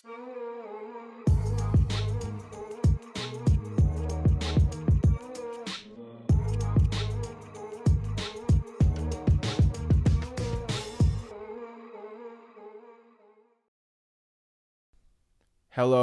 Hello,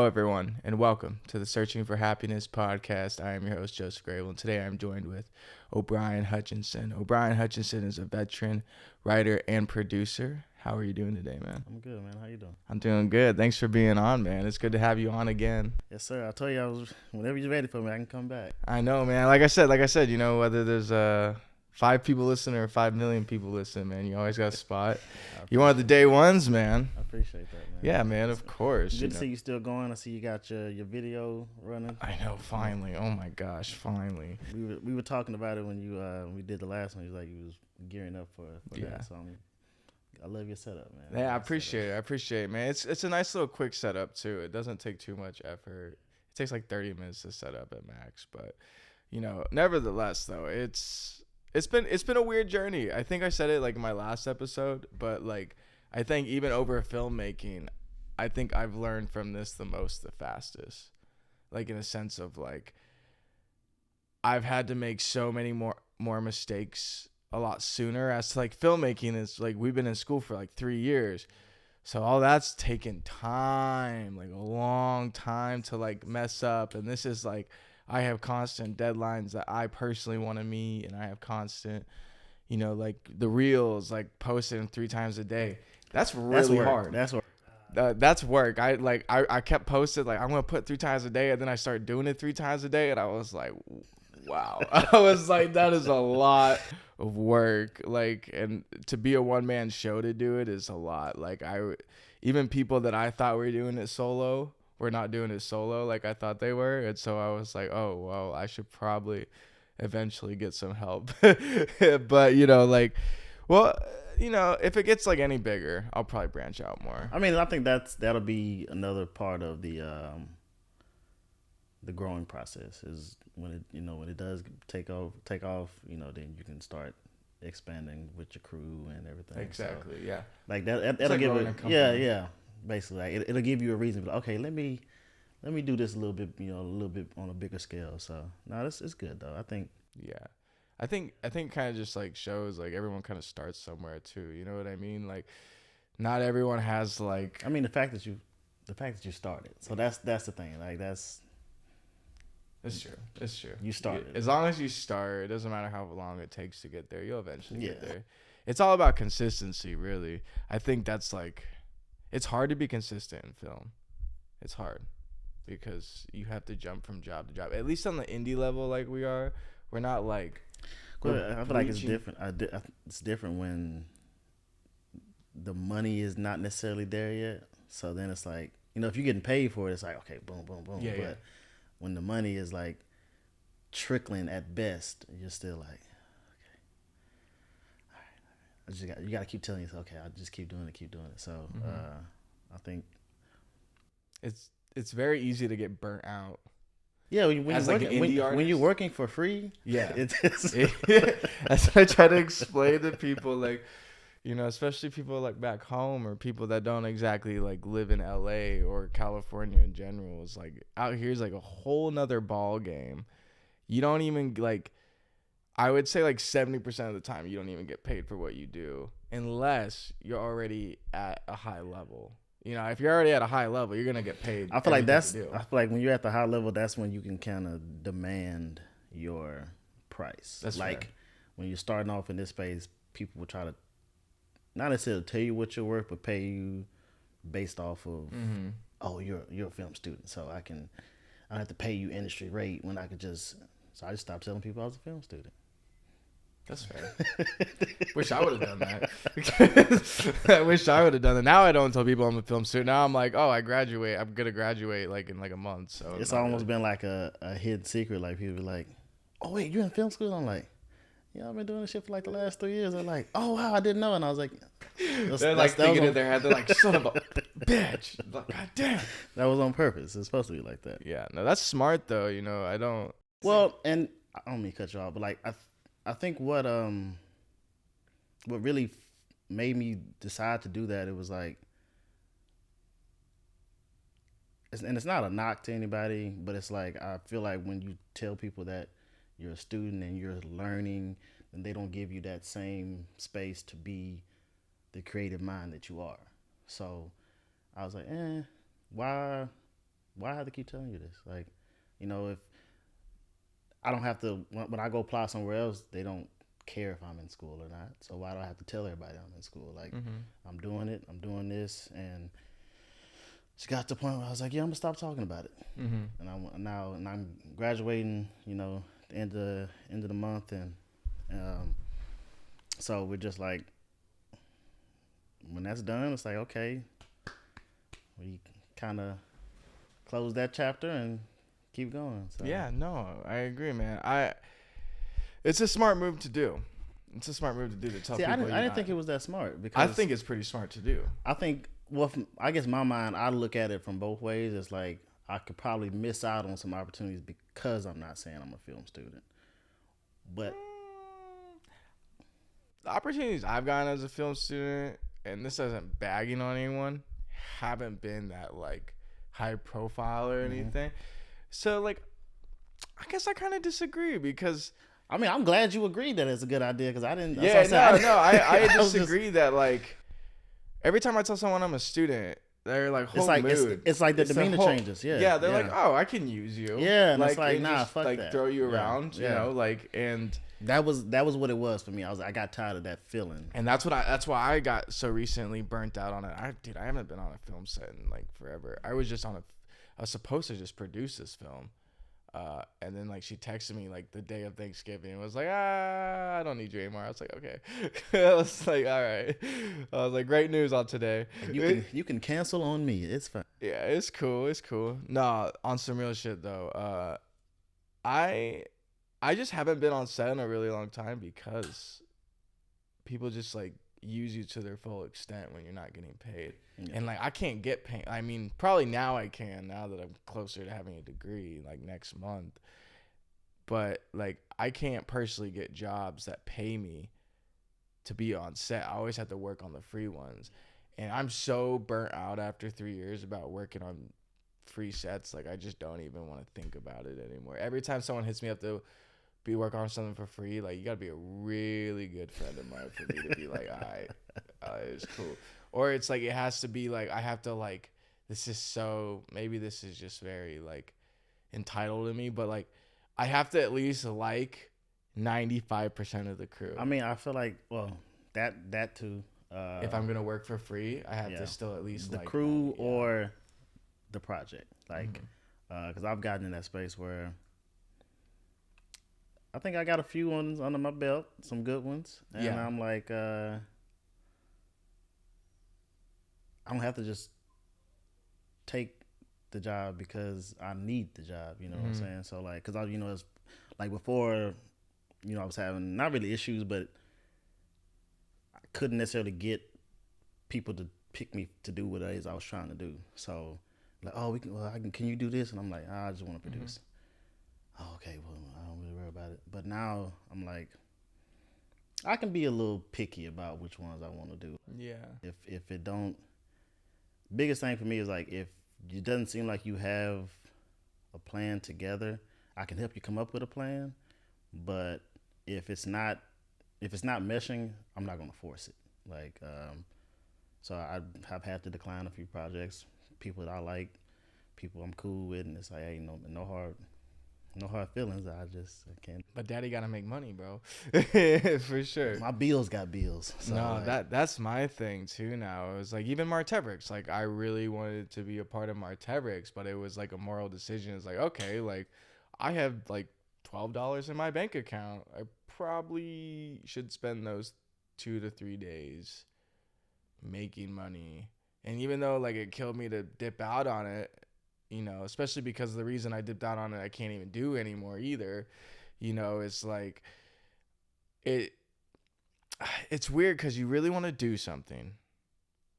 everyone, and welcome to the Searching for Happiness podcast. I am your host, Joseph Grable, and today I'm joined with O'Brien Hutchison. O'Brien Hutchison is a veteran writer and producer. How are you doing today, man? I'm good, man. How you doing? I'm doing good. Thanks for being on, man. It's good to have you on again. Yes, sir. I told you whenever you're ready for me, I can come back. I know, man. Like I said, you know, whether there's 5 people listening or 5 million people listening, man, you always got a spot. You're one of the day ones, man. I appreciate that, man. Yeah, man, of course. Good to see you still going. I see you got your video running. I know, finally. Oh my gosh, finally. We were talking about it when we did the last one. You was like you was gearing up for that. So I love your setup, man. Yeah, I appreciate it, man. It's a nice little quick setup too. It doesn't take too much effort. It takes like 30 minutes to set up at max, but you know, nevertheless though, it's been a weird journey. I think I said it like in my last episode, but like I think even over filmmaking, I think I've learned from this the fastest. Like in a sense of like I've had to make so many more mistakes a lot sooner. As to like filmmaking is like we've been in school for like 3 years. So all that's taken time, like a long time to like mess up. And this is like I have constant deadlines that I personally want to meet, and I have constant, you know, like the reels, like posting 3 times a day. That's really hard. That's work. That's work. I kept posting like I'm gonna put 3 times a day, and then I started doing it 3 times a day, and I was like, wow. I was like, that is a lot of work. Like, and to be a one-man show to do it is a lot. Like even people that I thought were doing it solo were not doing it solo like I thought they were, and so I was like, oh well, I should probably eventually get some help. But you know, like, well, you know, if it gets like any bigger, I'll probably branch out more. I mean, I think that'll be another part of the growing process is when it does take off, you know, then you can start expanding with your crew and everything. Exactly. So, yeah. Like that'll like give it. Yeah. Basically, like it'll give you a reason. But okay, let me do this a little bit, you know, a little bit on a bigger scale. So no, it's good though. I think. Yeah, I think kind of just like shows like everyone kind of starts somewhere too. You know what I mean? Like, not everyone has like. I mean, the fact that you started. So that's the thing. Like that's. It's true. It's true. You started. As long as you start, it doesn't matter how long it takes to get there. You'll eventually get there. It's all about consistency, really. I think that's like. It's hard to be consistent in film. It's hard because you have to jump from job to job. At least on the indie level, like we are, we're not like. I feel like it's different. It's different when the money is not necessarily there yet. So then it's like, you know, if you're getting paid for it, it's like, okay, boom, boom, boom. Yeah, but when the money is like trickling at best, you're still like, you got to keep telling yourself, okay, I'll just keep doing it. So I think it's very easy to get burnt out. Yeah, when you're working for free, yeah, it's that's what I try to explain to people, like, you know, especially people like back home or people that don't exactly like live in LA or California in general. It's like out here is like a whole nother ball game. You don't even like. I would say like 70% of the time you don't even get paid for what you do unless you're already at a high level. You know, if you're already at a high level, you're going to get paid. I feel like when you're at the high level, that's when you can kind of demand your price. That's like fair. When you're starting off in this space, people will try to not necessarily tell you what you're worth, but pay you based off of, oh, you're a film student, so I don't have to pay you industry rate when I could just. So I just stopped telling people I was a film student. That's fair. Wish I would have done that. I wish I would have done that. Now I don't tell people I'm a film student. Now I'm like, oh, I'm gonna graduate like in like a month. So it's almost been like a hidden secret. Like people be like, oh wait, you're in film school? I'm like, yeah, I've been doing this shit for like the last 3 years. They're like, oh wow, I didn't know. And I was like, they're like thinking in their head, they're like, son of a bitch. Like, God damn. That was on purpose. It's supposed to be like that. Yeah, no, that's smart though. You know, I don't. Well, and I don't mean to cut you off, but like I think what really made me decide to do that, it was like and it's not a knock to anybody, but it's like I feel like when you tell people that you're a student and you're learning, then they don't give you that same space to be the creative mind that you are. So I was like, why have to keep telling you this? Like, if I don't have to, when I go apply somewhere else, they don't care if I'm in school or not. So why do I have to tell everybody I'm in school? Like, I'm doing it, I'm doing this, and she got to the point where I was like, yeah, I'm gonna stop talking about it. And I'm graduating, the end of the month, and so we're just like, when that's done, it's like, okay, we kind of close that chapter and keep going. So. Yeah, no, I agree, man. It's a smart move to do. It's a smart move to do to tell people. I didn't think it was that smart because I think it's pretty smart to do. I think, well, I guess in my mind, I look at it from both ways. It's like I could probably miss out on some opportunities because I'm not saying I'm a film student. But the opportunities I've gotten as a film student, and this isn't bagging on anyone, haven't been that like high profile or anything. So like, I guess I kind of disagree because. I mean, I'm glad you agreed that it's a good idea because I didn't. I disagree that like every time I tell someone I'm a student, they're like, it's like the demeanor changes. Yeah, they're like, oh, I can use you. Yeah, and it's like, nah, fuck like that. Throw you around, you know, like, and that was what it was for me. I got tired of that feeling, and that's why I got so recently burnt out on it. I haven't been on a film set in like forever. I was supposed to just produce this film. And then like she texted me like the day of Thanksgiving and was like, I don't need you anymore. I was like, okay. I was like, all right. I was like, great news on today. You can cancel on me. It's fine. Yeah, it's cool. It's cool. Nah, on some real shit though. I just haven't been on set in a really long time because people just like use you to their full extent when you're not getting paid. And like I can't get paid. I mean, probably now I can, now that I'm closer to having a degree like next month. But like I can't personally get jobs that pay me to be on set. I always have to work on the free ones. And I'm so burnt out after 3 years about working on free sets. Like I just don't even want to think about it anymore. Every time someone hits me up to be working on something for free, like you gotta be a really good friend of mine for me to be like, all right, it's cool. Or it's like it has to be like I have to like, this is so, maybe this is just very like entitled to me, but like I have to at least like 95% of the crew. I mean, I feel like, well, that too. If I'm gonna work for free, I have to still at least the like crew or the project, like, because I've gotten in that space where I think I got a few ones under my belt, some good ones, and I'm like, I don't have to just take the job because I need the job, you know what I'm saying? So like, cause it's like before, I was having not really issues, but I couldn't necessarily get people to pick me to do what it is I was trying to do. So like, oh, can you do this? And I'm like, I just want to produce. Oh, okay, well, I don't really worry about it. But now I'm like, I can be a little picky about which ones I want to do. Yeah. If it don't, biggest thing for me is like if it doesn't seem like you have a plan together, I can help you come up with a plan. But if it's not meshing, I'm not gonna force it. Like, so I've had to decline a few projects, people that I like, people I'm cool with, and it's like, hey, no hard feelings. I can't. But daddy gotta make money, bro. For sure. My bills got bills. So no, that's my thing too now. It was like even Martebrix. Like I really wanted to be a part of Martebrix, but it was like a moral decision. It's like, okay, like I have like $12 in my bank account. I probably should spend those 2 to 3 days making money. And even though like it killed me to dip out on it, especially because the reason I dipped out on it, I can't even do anymore either. It's like, it's weird because you really want to do something,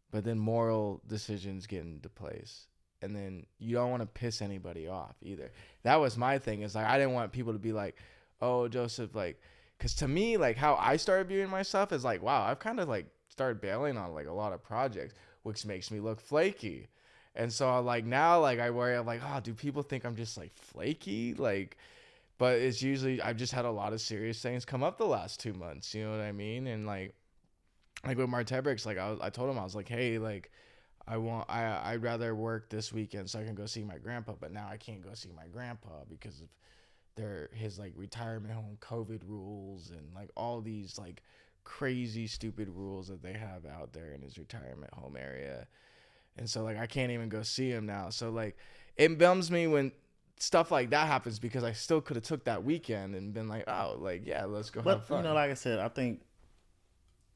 but then moral decisions get into place. And then you don't want to piss anybody off either. That was my thing. Is like, I didn't want people to be like, oh, Joseph, like, because to me, like how I started viewing myself is like, wow, I've kind of like started bailing on like a lot of projects, which makes me look flaky. And so like now, like I worry, I'm like, oh, do people think I'm just like flaky? Like, but it's usually I've just had a lot of serious things come up the last 2 months. You know what I mean? And like with Martebrix, like I told him, I was like, hey, like I'd rather work this weekend so I can go see my grandpa, but now I can't go see my grandpa because of his like retirement home COVID rules and like all these like crazy stupid rules that they have out there in his retirement home area. And so like I can't even go see him now. So like it bums me when stuff like that happens because I still could have took that weekend and been like, oh, like yeah, let's go have fun. But like I said, I think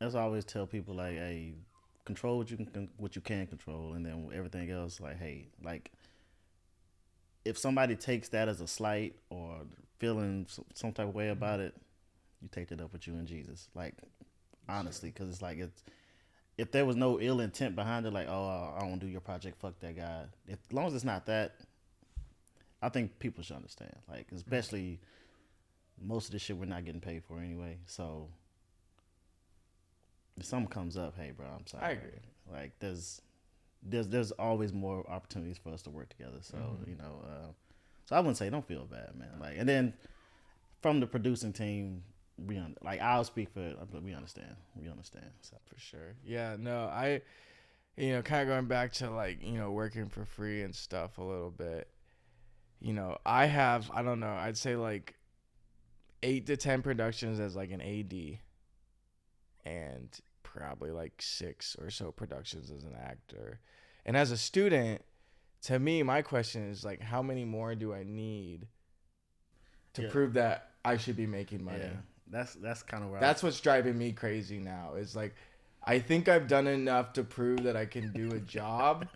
as I always tell people, like, hey, control what you can control, and then everything else, like, hey, like, if somebody takes that as a slight or feeling some type of way about it, you take that up with you and Jesus, like, honestly, because it's like if there was no ill intent behind it, like, oh, I don't do your project, fuck that guy. As long as it's not that, I think people should understand, like, especially most of the shit we're not getting paid for anyway, so. If something comes up, hey, bro, I'm sorry. I agree. Like, there's always more opportunities for us to work together. So so I wouldn't say don't feel bad, man. Like, and then from the producing team, like I'll speak for it, but we understand. So. For sure. Yeah. No, kind of going back to like working for free and stuff a little bit. I don't know. I'd say like 8 to 10 productions as like an AD. And probably like 6 or so productions as an actor. And as a student, to me, my question is like, how many more do I need to prove that I should be making money? Yeah, that's kind of where that's what's driving me crazy now. Is like, I think I've done enough to prove that I can do a job.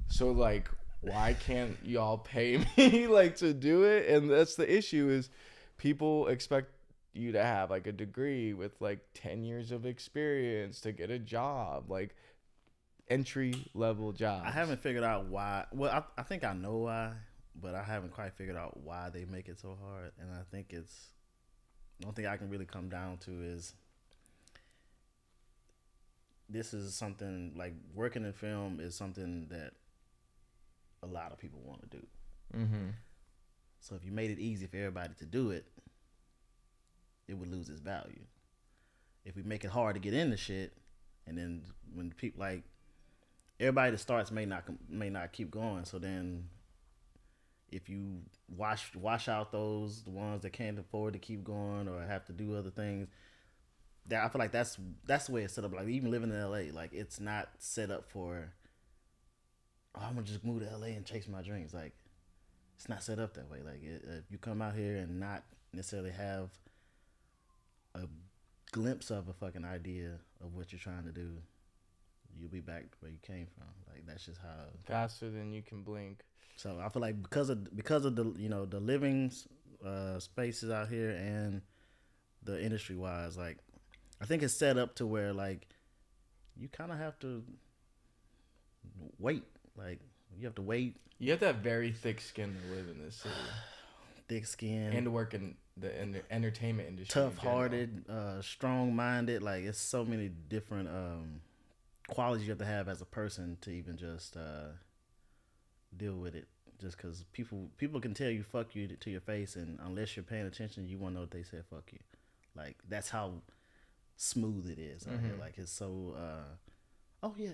So like, why can't y'all pay me like to do it? And that's the issue is people expect you to have like a degree with like 10 years of experience to get a job, like entry level jobs. I haven't figured out why. Well, I think I know why, but I haven't quite figured out why they make it so hard. And I think the only thing I can really come down to is this is something like working in film is something that a lot of people want to do. Mm-hmm. So if you made it easy for everybody to do it, it would lose its value. If we make it hard to get into shit, and then when people like everybody that starts may not keep going. So then, if you wash out the ones that can't afford to keep going or have to do other things, that I feel like that's the way it's set up. Like even living in LA, like it's not set up for. Oh, I'm gonna just move to LA and chase my dreams. Like it's not set up that way. Like if you come out here and not necessarily have a glimpse of a fucking idea of what you're trying to do, you'll be back where you came from. Like that's just how faster than you can blink. So I feel like because of the the living spaces out here and the industry wise, like I think it's set up to where like you kind of have to wait. Like you have to wait. You have to have very thick skin to live in this city. Thick skin and to work in the entertainment industry. Tough-hearted, strong-minded. Like it's so many different qualities you have to have as a person to even just deal with it. Just because people can tell you fuck you to your face, and unless you're paying attention, you won't know what they said fuck you. Like that's how smooth it is out here. Like it's so. Oh yeah.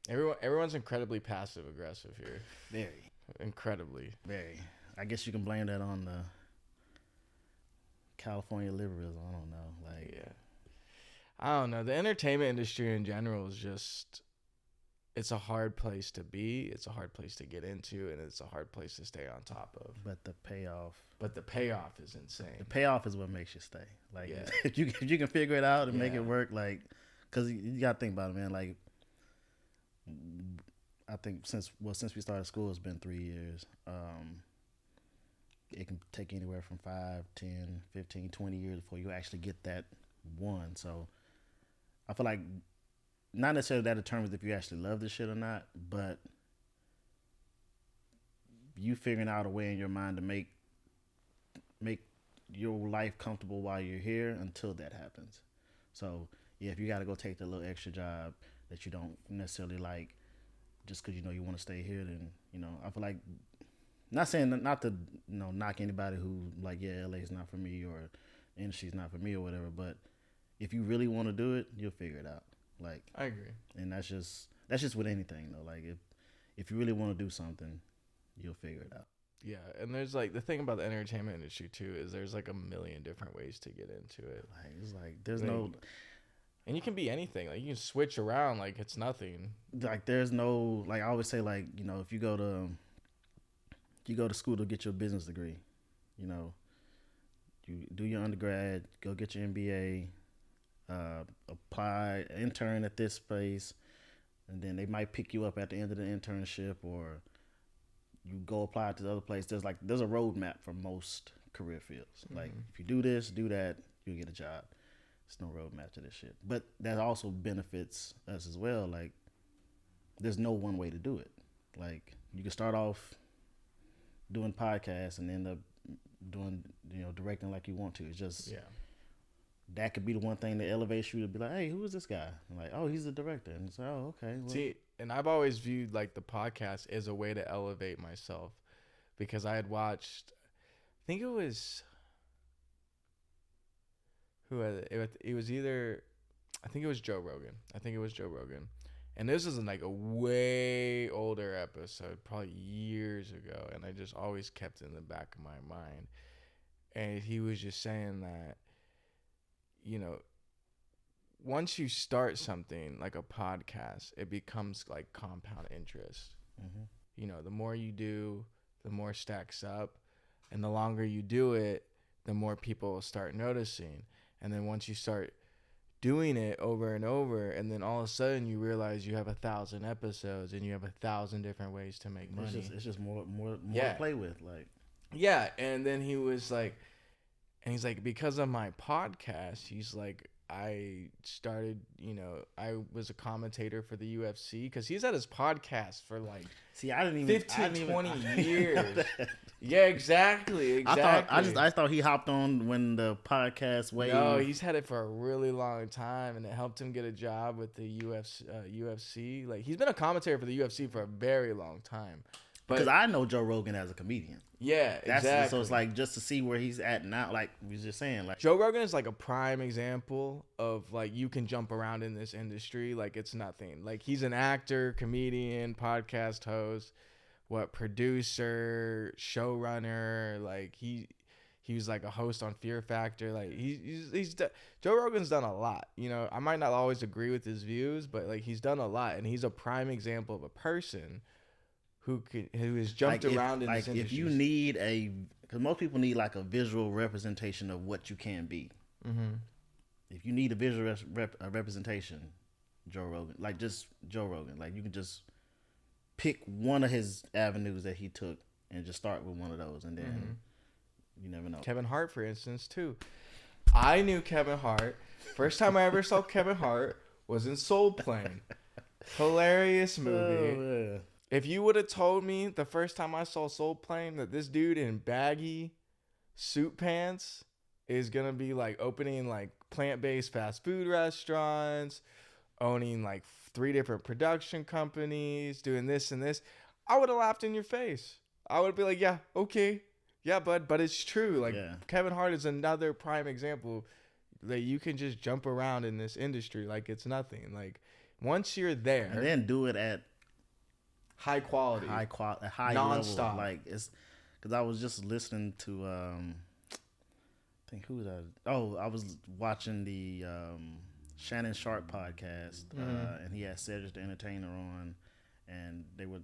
Everyone's incredibly passive aggressive here. Very. Incredibly. Very. I guess you can blame that on the California liberalism. I don't know. Like, yeah. I don't know. The entertainment industry in general is just, it's a hard place to be. It's a hard place to get into, and it's a hard place to stay on top of. But the payoff is insane. The payoff is what makes you stay. Like, if you can figure it out and make it work, like, because you got to think about it, man. Like, I think since we started school, it's been 3 years. It can take anywhere from 5, 10, 15, 20 years before you actually get that one. So I feel like not necessarily that determines if you actually love this shit or not, but you figuring out a way in your mind to make your life comfortable while you're here until that happens. So yeah, if you got to go take the little extra job that you don't necessarily like, just because you want to stay here, then I feel like not saying not to knock anybody who like LA is not for me or industry's not for me or whatever, but if you really want to do it, you'll figure it out. Like I agree, and that's just with anything though. Like if you really want to do something, you'll figure it out. Yeah, and there's like the thing about the entertainment industry too is there's like a million different ways to get into it. Like it's like there's no, and you can be anything. Like you can switch around like it's nothing. Like there's no, like I always say, like if you go to school to get your business degree, you do your undergrad, go get your MBA, apply, intern at this place, and then they might pick you up at the end of the internship, or you go apply to the other place. There's a roadmap for most career fields. Like if you do this, do that, you'll get a job. There's no roadmap to this shit. But that also benefits us as well. Like there's no one way to do it. Like you can start off doing podcasts and end up doing directing like you want to. It's just that could be the one thing that elevates you to be like, hey, who is this guy? And like, oh, he's a director. And it's like, oh, okay. Well. See, and I've always viewed like the podcast as a way to elevate myself, because I had watched, I think it was it was either, I think it was Joe Rogan. And this is like a way older episode, probably years ago, and I just always kept it in the back of my mind. And he was just saying that, once you start something like a podcast, it becomes like compound interest. Mm-hmm. The more you do, the more stacks up, and the longer you do it, the more people will start noticing. And then once you start doing it over and over, and then all of a sudden you realize you have 1,000 episodes and you have 1,000 different ways to make money. It's just more to play with, like. Yeah, and then he's like, because of my podcast, he's like, I started, I was a commentator for the UFC, because he's had his podcast for like 20 years. Yeah, exactly. I thought he hopped on when the podcast wave. No, he's had it for a really long time, and it helped him get a job with the UFC. Like he's been a commentator for the UFC for a very long time. Because I know Joe Rogan as a comedian. Yeah, exactly. So it's like just to see where he's at now, like we was just saying, like Joe Rogan is like a prime example of like you can jump around in this industry like it's nothing. Like he's an actor, comedian, podcast host, producer, showrunner. Like he was like a host on Fear Factor. Like Joe Rogan's done a lot. I might not always agree with his views, but like he's done a lot, and he's a prime example of a person who has jumped around in this industry. If you need because most people need like a visual representation of what you can be. Mm-hmm. If you need a visual representation, Joe Rogan, like just Joe Rogan, like you can just pick one of his avenues that he took and just start with one of those, and then you never know. Kevin Hart, for instance, too. I knew Kevin Hart. First time I ever saw Kevin Hart was in Soul Plane. Hilarious movie. Oh, yeah. If you would have told me the first time I saw Soul Plane that this dude in baggy suit pants is going to be like opening like plant-based fast food restaurants, owning like 3 different production companies, doing this and this, I would have laughed in your face. I would be like, yeah, okay. Yeah, bud, but it's true. Like Kevin Hart is another prime example that you can just jump around in this industry like it's nothing. Like once you're there, and then do it at high quality, high non-stop. Level. Like it's because I was just listening to I think who was that? Oh, I was watching the Shannon Sharp podcast, and he had Cedric the Entertainer on, and they were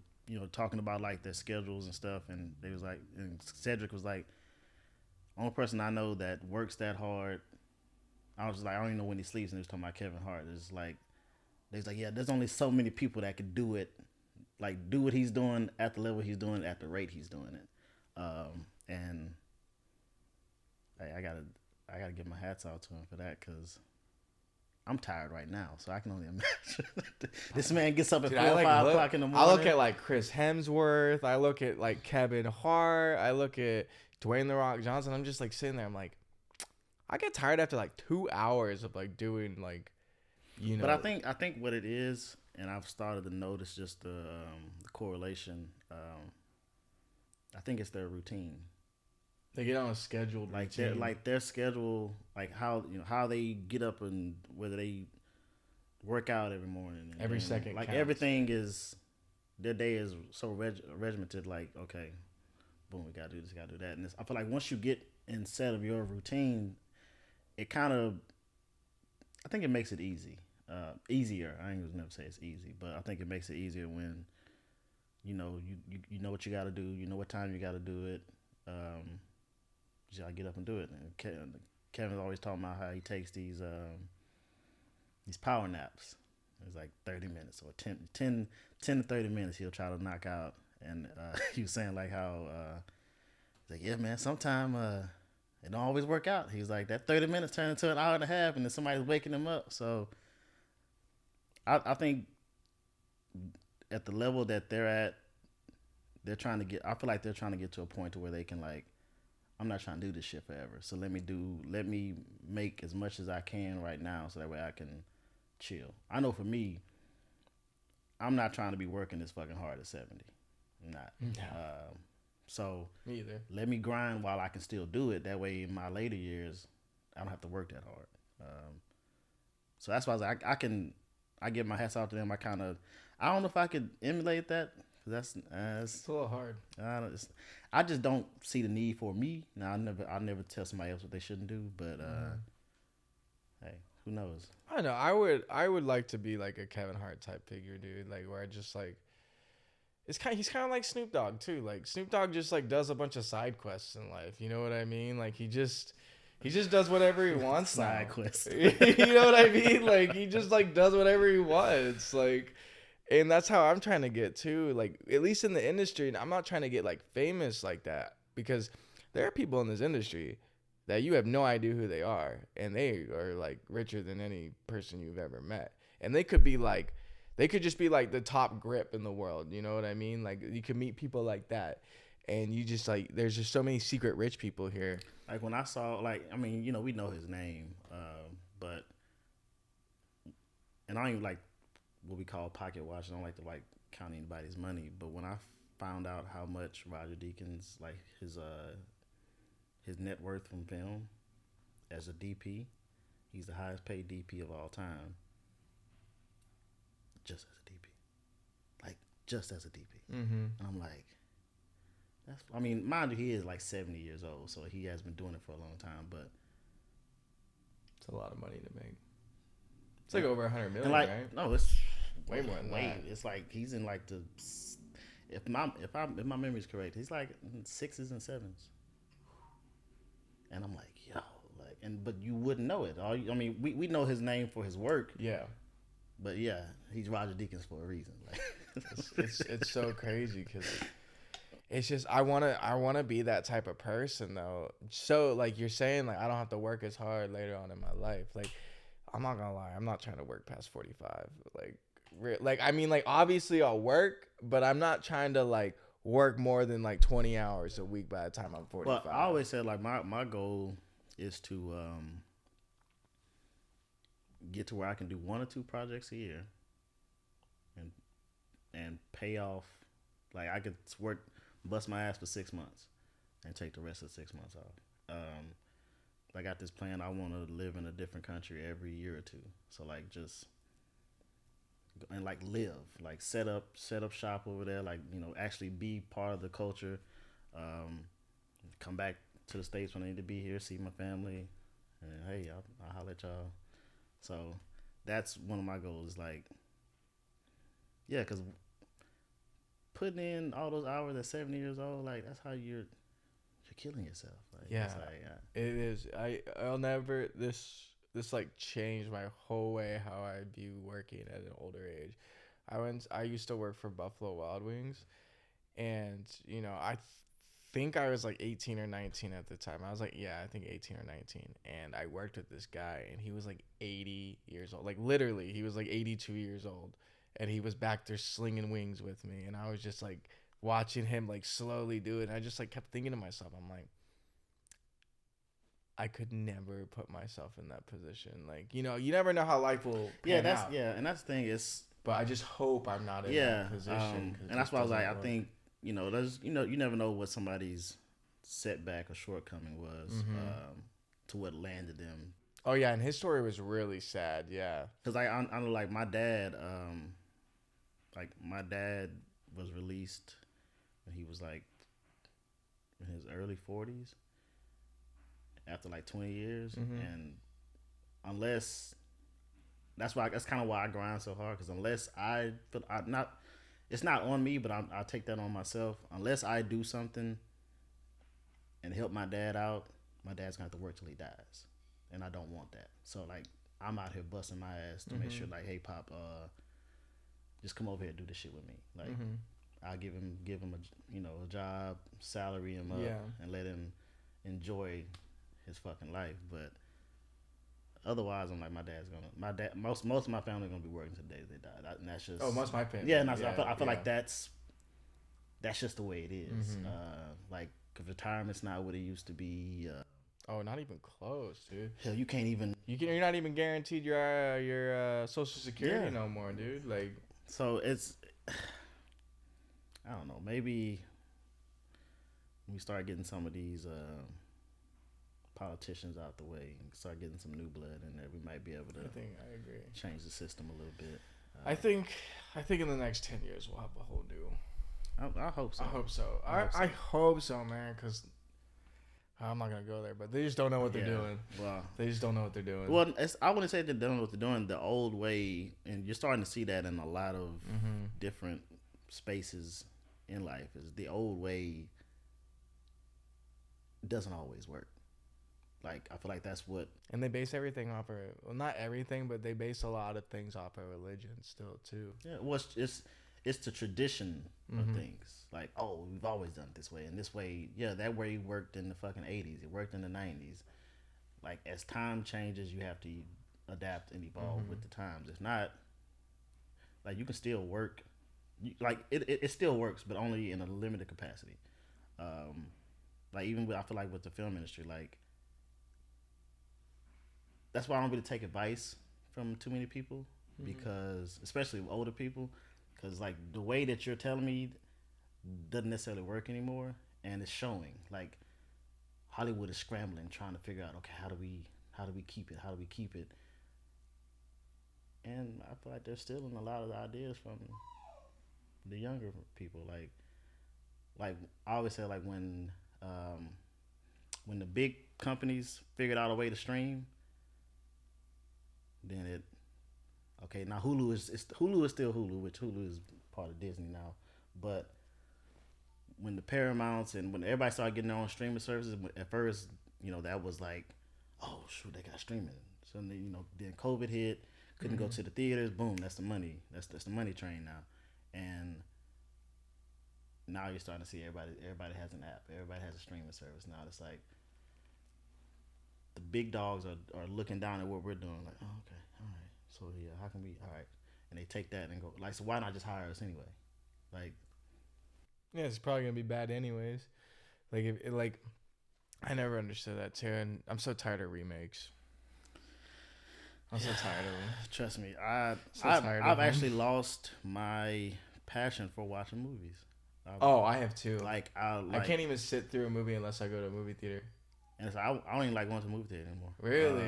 talking about like their schedules and stuff, and they was like, and Cedric was like, only person I know that works that hard. I was like, I don't even know when he sleeps, and he was talking about Kevin Hart. It's like, they's like, yeah, there's only so many people that could do it. Like do what he's doing at the level he's doing at the rate he's doing it, and I gotta give my hats out to him for that, because I'm tired right now, so I can only imagine. This man gets up at 4 or 5 o'clock in the morning. I look at like Chris Hemsworth, I look at like Kevin Hart, I look at Dwayne The Rock Johnson. I'm just like sitting there. I'm like, I get tired after like 2 hours of like doing like, But I think what it is and I've started to notice just the correlation. I think it's their routine. They get on a scheduled Like routine. their schedule, like how they get up and whether they work out every morning. Every second like counts. everything is their day is so regimented. Like okay, boom, we gotta do this, gotta do that. And I feel like once you get instead of your routine, it kind of I think it makes it easier. I ain't gonna never say it's easy, but I think it makes it easier when you know what you got to do. You know what time you got to do it. You gotta get up and do it. And Kevin's always talking about how he takes these power naps. It's like 30 minutes or 10 to 30 minutes he'll try to knock out. And he was saying like how he's like, yeah, man, sometime it don't always work out. He's like that 30 minutes turn into an hour and a half, and then somebody's waking him up. So I think at the level that they're at, they're trying to get. I feel like they're trying to get to a point to where they can like, I'm not trying to do this shit forever. So let me make as much as I can right now, so that way I can chill. I know for me, I'm not trying to be working this fucking hard at 70. I'm not. No. So Me either. let me grind while I can still do it. That way, in my later years, I don't have to work that hard. So that's why I was like, I give my hats off to them. I don't know if I could emulate that. That's it's a little hard. I just don't see the need for me. Now I never tell somebody else what they shouldn't do. But hey, who knows? I know. I would like to be like a Kevin Hart type figure, dude. Like where I just like. He's kind of like Snoop Dogg too. Like Snoop Dogg just like does a bunch of side quests in life. You know what I mean? Like he just does whatever he wants. Side quests. You know what I mean? Like he just like does whatever he wants. Like, and that's how I'm trying to get too. Like at least in the industry, I'm not trying to get like famous like that, because there are people in this industry that you have no idea who they are, and they are like richer than any person you've ever met, and they could be like. They could just be like the top grip in the world. You know what I mean? Like you can meet people like that, and you just like there's just so many secret rich people here. Like when I saw we know his name, but and I don't even like what we call pocket watch. I don't like to like count anybody's money. But when I found out how much Roger Deakins like his net worth from film as a DP, he's the highest paid DP of all time. Just as a DP, like just as a DP, and I'm like, mind you, he is like 70 years old, so he has been doing it for a long time. But it's a lot of money to make. It's like over 100 million, like, right? No, it's way more than that. It's like he's in like the if my memory is correct, he's like in 6s and 7s, and I'm like, yo, like, but you wouldn't know it. We know his name for his work, yeah. But yeah, he's Roger Deakins for a reason. Like, it's so crazy because it's just I wanna be that type of person though. So like you're saying, like I don't have to work as hard later on in my life. Like I'm not gonna lie, I'm not trying to work past 45. Like obviously I'll work, but I'm not trying to like work more than like 20 hours a week by the time I'm 45. Well, I always said like my goal is to get to where I can do 1 or 2 projects a year and pay off. Like I could bust my ass for 6 months and take the rest of the 6 months off. I got this plan. I want to live in a different country every year or 2. So like just and like live, like set up shop over there, like actually be part of the culture. Come back to the States when I need to be here, see my family, and hey, I'll holler at y'all. So that's one of my goals. Like, yeah, because putting in all those hours at 70 years old, like that's how you're killing yourself. Like, yeah, it is. I'll never this like changed my whole way how I view working at an older age. I used to work for Buffalo Wild Wings, and I think I was like 18 or 19 at the time. I was like, yeah, I think 18 or 19. And I worked with this guy, and he was like 80 years old. Like literally, he was like 82 years old, and he was back there slinging wings with me. And I was just like watching him like slowly do it. And I just like kept thinking to myself, I'm like, I could never put myself in that position. Like, you never know how life will pan out. And that's the thing is, But I just hope I'm not in Yeah, that position. and that's why I was like, I think there's you never know what somebody's setback or shortcoming was to what landed them. Oh yeah, and his story was really sad. Yeah, because I like my dad was released when he was like in his early 40s after like 20 years, and unless that's kind of why I grind so hard, because unless I feel it's not on me, but I take that on myself. Unless I do something and help my dad out, my dad's gonna have to work till he dies, and I don't want that. So like I'm out here busting my ass to make sure, like, hey Pop, just come over here and do this shit with me. Like I'll give him a job, salary him up, and let him enjoy his fucking life. But otherwise, I'm like, my dad, most of my family are gonna be working till the day they die, and that's just most of my family. Yeah, and I feel like that's just the way it is. Like, cause retirement's not what it used to be. Oh, not even close, dude. Hell, you can't even. You're not even guaranteed your Social Security no more, dude. Like, so it's. I don't know. Maybe when we start getting some of these politicians out the way and start getting some new blood in there, we might be able to. I agree. Change the system a little bit. I think in the next 10 years we'll have a whole new. I hope so. I hope so, man. Because I'm not gonna go there, but they just don't know what they're doing. Well, they just don't know what they're doing. Well, I wouldn't say they don't know what they're doing. The old way, and you're starting to see that in a lot of different spaces in life, is the old way doesn't always work. Like, I feel like that's what. And they base everything off of, well, not everything, but they base a lot of things off of religion still too. Yeah, well, it's the tradition of things. Like, oh, we've always done it this way, and this way, yeah, that way worked in the fucking 80s. It worked in the 90s. Like, as time changes, you have to adapt and evolve with the times. If not, like, you can still work. Like, it still works, but only in a limited capacity. Like, even I feel like with the film industry, like, that's why I don't really take advice from too many people, because, especially older people, because, like, the way that you're telling me doesn't necessarily work anymore, and it's showing. Like, Hollywood is scrambling, trying to figure out, okay, how do we keep it? And I feel like they're stealing a lot of the ideas from the younger people. Like I always say, like, when the big companies figured out a way to stream, then now Hulu is still Hulu, which Hulu is part of Disney now. But when the Paramounts and when everybody started getting their own streaming services, at first, that was like, oh shoot, they got streaming. So then COVID hit, couldn't go to the theaters. Boom, that's the money. That's the money train now. And now you're starting to see everybody has an app. Everybody has a streaming service now. It's like the big dogs are looking down at what we're doing. Like, oh, okay, all right. So yeah, how can we? All right, and they take that and go like, so why not just hire us anyway? Like, yeah, it's probably gonna be bad anyways. Like, I never understood that too, and I'm so tired of remakes. I'm so tired of them. Trust me, I've actually lost my passion for watching movies. I have too. Like, I can't even sit through a movie unless I go to a movie theater. And it's, I don't even like going to the movie theater anymore. Really?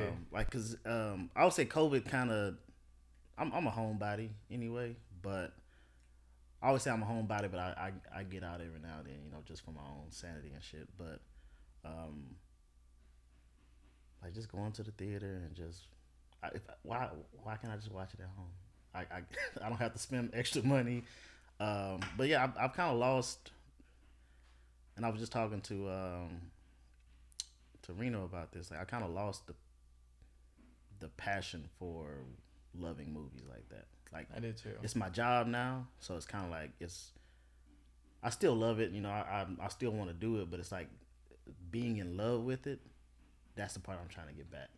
Cause I would say COVID kind of. I'm a homebody anyway, but I always say I'm a homebody, but I get out every now and then, just for my own sanity and shit. But like, just going to the theater and just why can't I just watch it at home? I don't have to spend extra money. But yeah, I've kind of lost, and I was just talking to Reno about this. Like, I kind of lost the passion for loving movies like that. Like, I did too. It's my job now, so it's kind of like I still love it. I still want to do it, but it's like being in love with it. That's the part I'm trying to get back.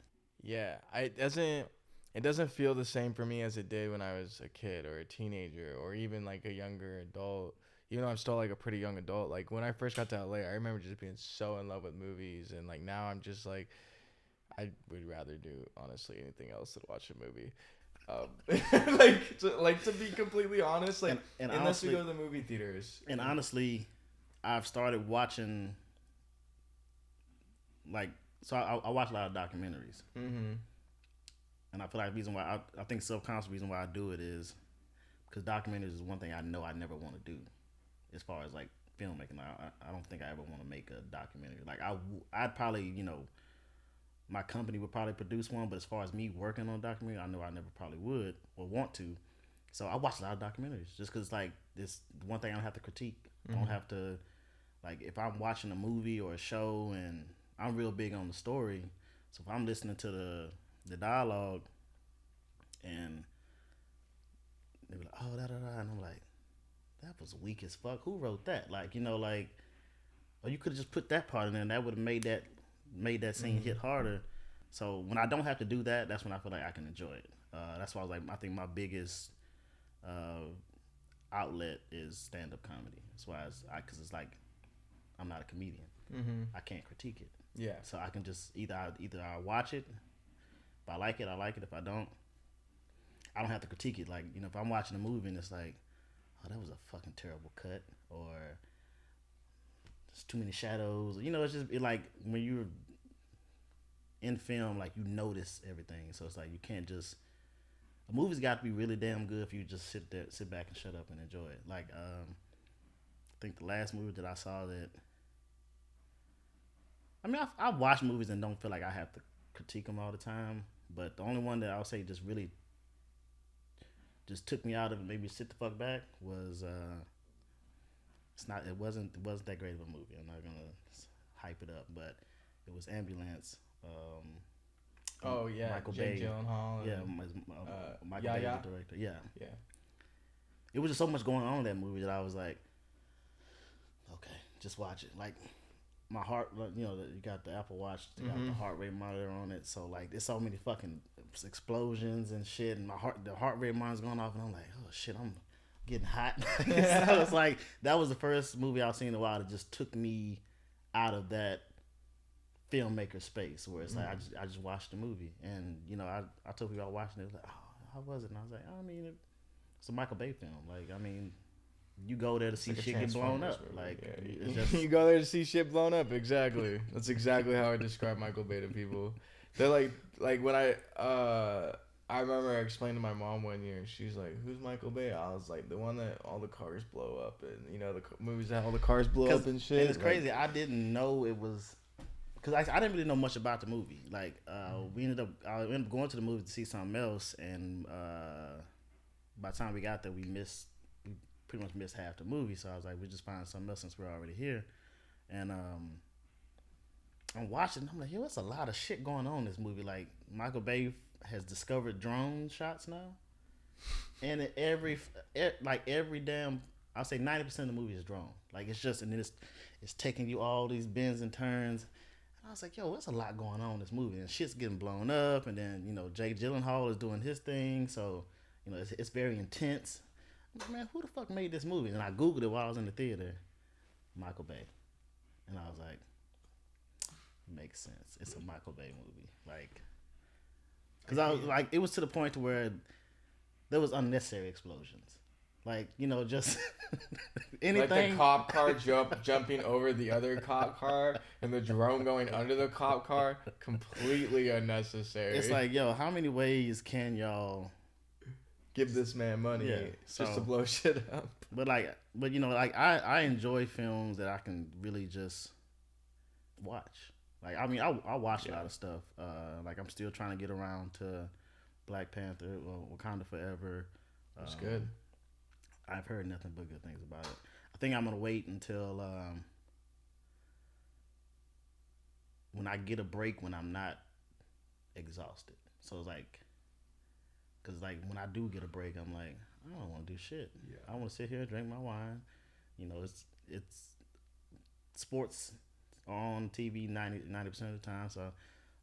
Yeah, it doesn't feel the same for me as it did when I was a kid or a teenager or even like a younger adult. Even though I'm still like a pretty young adult, like when I first got to LA, I remember just being so in love with movies, and like now I'm just like, I would rather do honestly anything else than watch a movie. like to be completely honest, like and unless we honestly, go to the movie theaters. and honestly, I've started watching like so I watch a lot of documentaries, Mm-hmm. and I feel like the reason why I think subconscious reason why I do it is because documentaries is one thing I know I never want to do, as far as like filmmaking. I don't think I ever want to make a documentary. Like I'd probably my company would probably produce one, but as far as me working on a documentary, I know I never probably would or want to. So I watch a lot of documentaries just because like this one thing I don't have to critique. I don't have to like if I'm watching a movie or a show and I'm real big on the story. So if I'm listening to the dialogue and they be like, oh da da da, and I'm like, that was weak as fuck. Who wrote that? Like like, or you could have just put that part in there, and that would have made that scene hit harder. So when I don't have to do that, that's when I feel like I can enjoy it. That's why I was like, I think my biggest outlet is stand up comedy. That's why because it's like I'm not a comedian. I can't critique it. Yeah. So I can just either I watch it. If I like it, I like it. If I don't have to critique it. Like if I'm watching a movie and it's like, oh, that was a fucking terrible cut, or there's too many shadows. It's just like when you're in film, like you notice everything. So it's like you can't just. A movie's got to be really damn good if you just sit back and shut up and enjoy it. Like I think the last movie that I saw that. I mean, I watch movies and don't feel like I have to critique them all the time. But the only one that I would say just really just took me out of it, made me sit the fuck back was it wasn't that great of a movie. I'm not gonna hype it up, but it was Ambulance. Oh yeah, Michael Jake Bay. Gyllenhaal. Yeah, Michael Bay was the director. Yeah, yeah. It was just so much going on in that movie that I was like, okay, just watch it. Like my heart, you got the Apple Watch, you got the heart rate monitor on it, so like there's so many fucking explosions and shit, and the heart rate monitor's going off, and I'm like, oh shit, I'm getting hot. So it's like that was the first movie I've seen in a while that just took me out of that filmmaker space where it's like I just watched the movie, and I told people I was watching it, like, oh, how was it? And I was like, I mean, it's a Michael Bay film. Like, I mean, you go there to see shit get blown up. Movie. Like, yeah. it's just you go there to see shit blown up. Exactly. That's exactly how I describe Michael Bay to people. They're like when I remember I explained to my mom one year, and she's like, "Who's Michael Bay?" I was like, "The one that all the cars blow up, and the movies that all the cars blow up and shit." And it's crazy. I didn't know it was. Because I didn't really know much about the movie. Like, I ended up going to the movie to see something else, and by the time we got there, we pretty much missed half the movie. So I was like, we just find something else since we're already here. And I'm watching, I'm like, yo, there's a lot of shit going on in this movie. Like, Michael Bay has discovered drone shots now, and every damn, I'll say 90% of the movie is drone. Like, it's just, and then it's taking you all these bends and turns. I was like, yo, there's a lot going on in this movie, and shit's getting blown up, and then Jake Gyllenhaal is doing his thing, so it's very intense. I'm like, man, who the fuck made this movie? And I googled it while I was in the theater, Michael Bay, and I was like, makes sense. It's a Michael Bay movie, like, because I was like, it was to the point to where there was unnecessary explosions. Like, just anything. Like the cop car jumping over the other cop car and the drone going under the cop car. Completely unnecessary. It's like, yo, how many ways can y'all give this man money just to blow shit up? But I enjoy films that I can really just watch. Like, I mean, I watch a lot of stuff. Like, I'm still trying to get around to Black Panther, Wakanda Forever. That's good. I've heard nothing but good things about it. I think I'm gonna wait until when I get a break when I'm not exhausted. So it's like, cause like when I do get a break, I'm like, I don't want to do shit. Yeah. I want to sit here and drink my wine. It's sports on TV 90% of the time, so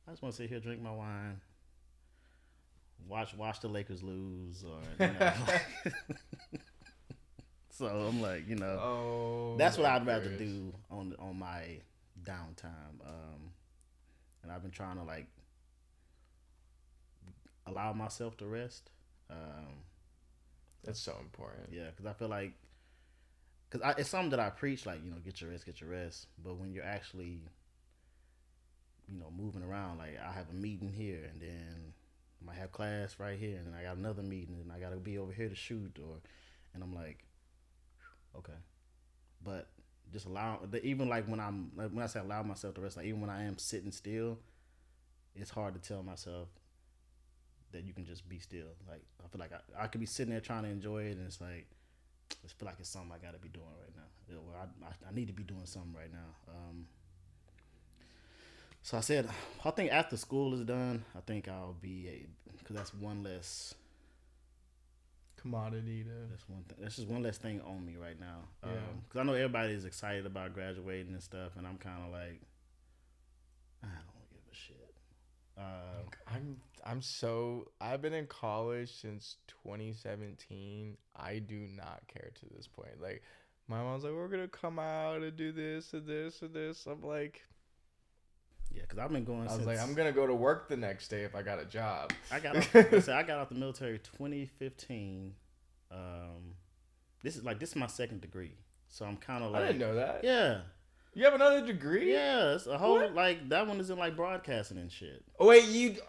I just want to sit here, drink my wine, watch the Lakers lose, or So I'm like, that's what I'd rather do on my downtime. And I've been trying to like allow myself to rest. That's so important. Yeah, because I feel like, because it's something that I preach, like, get your rest. But when you're actually, moving around, like I have a meeting here, and then I might have class right here, and then I got another meeting, and I got to be over here to shoot, and I'm like, okay, but just even like when I say allow myself to rest, like even when I am sitting still, it's hard to tell myself that you can just be still. Like I feel like I could be sitting there trying to enjoy it, and it's like I just feel like it's something I got to be doing right now. I need to be doing something right now. So I said, I think after school is done, I think I'll be because that's one less commodity That's just one less thing on me right now. Yeah. Because I know everybody is excited about graduating and stuff, and I'm kind of like, I don't give a shit. I've been in college since 2017. I do not care to this point. Like my mom's like, we're gonna come out and do this and this and this. I'm like, yeah, because I've been going. I was like, I'm gonna go to work the next day if I got a job. I got out the military 2015. This is my second degree, so I'm kind of like, I didn't know that. Yeah. You have another degree? Yeah, it's a whole like that one is in like broadcasting and shit. Oh wait,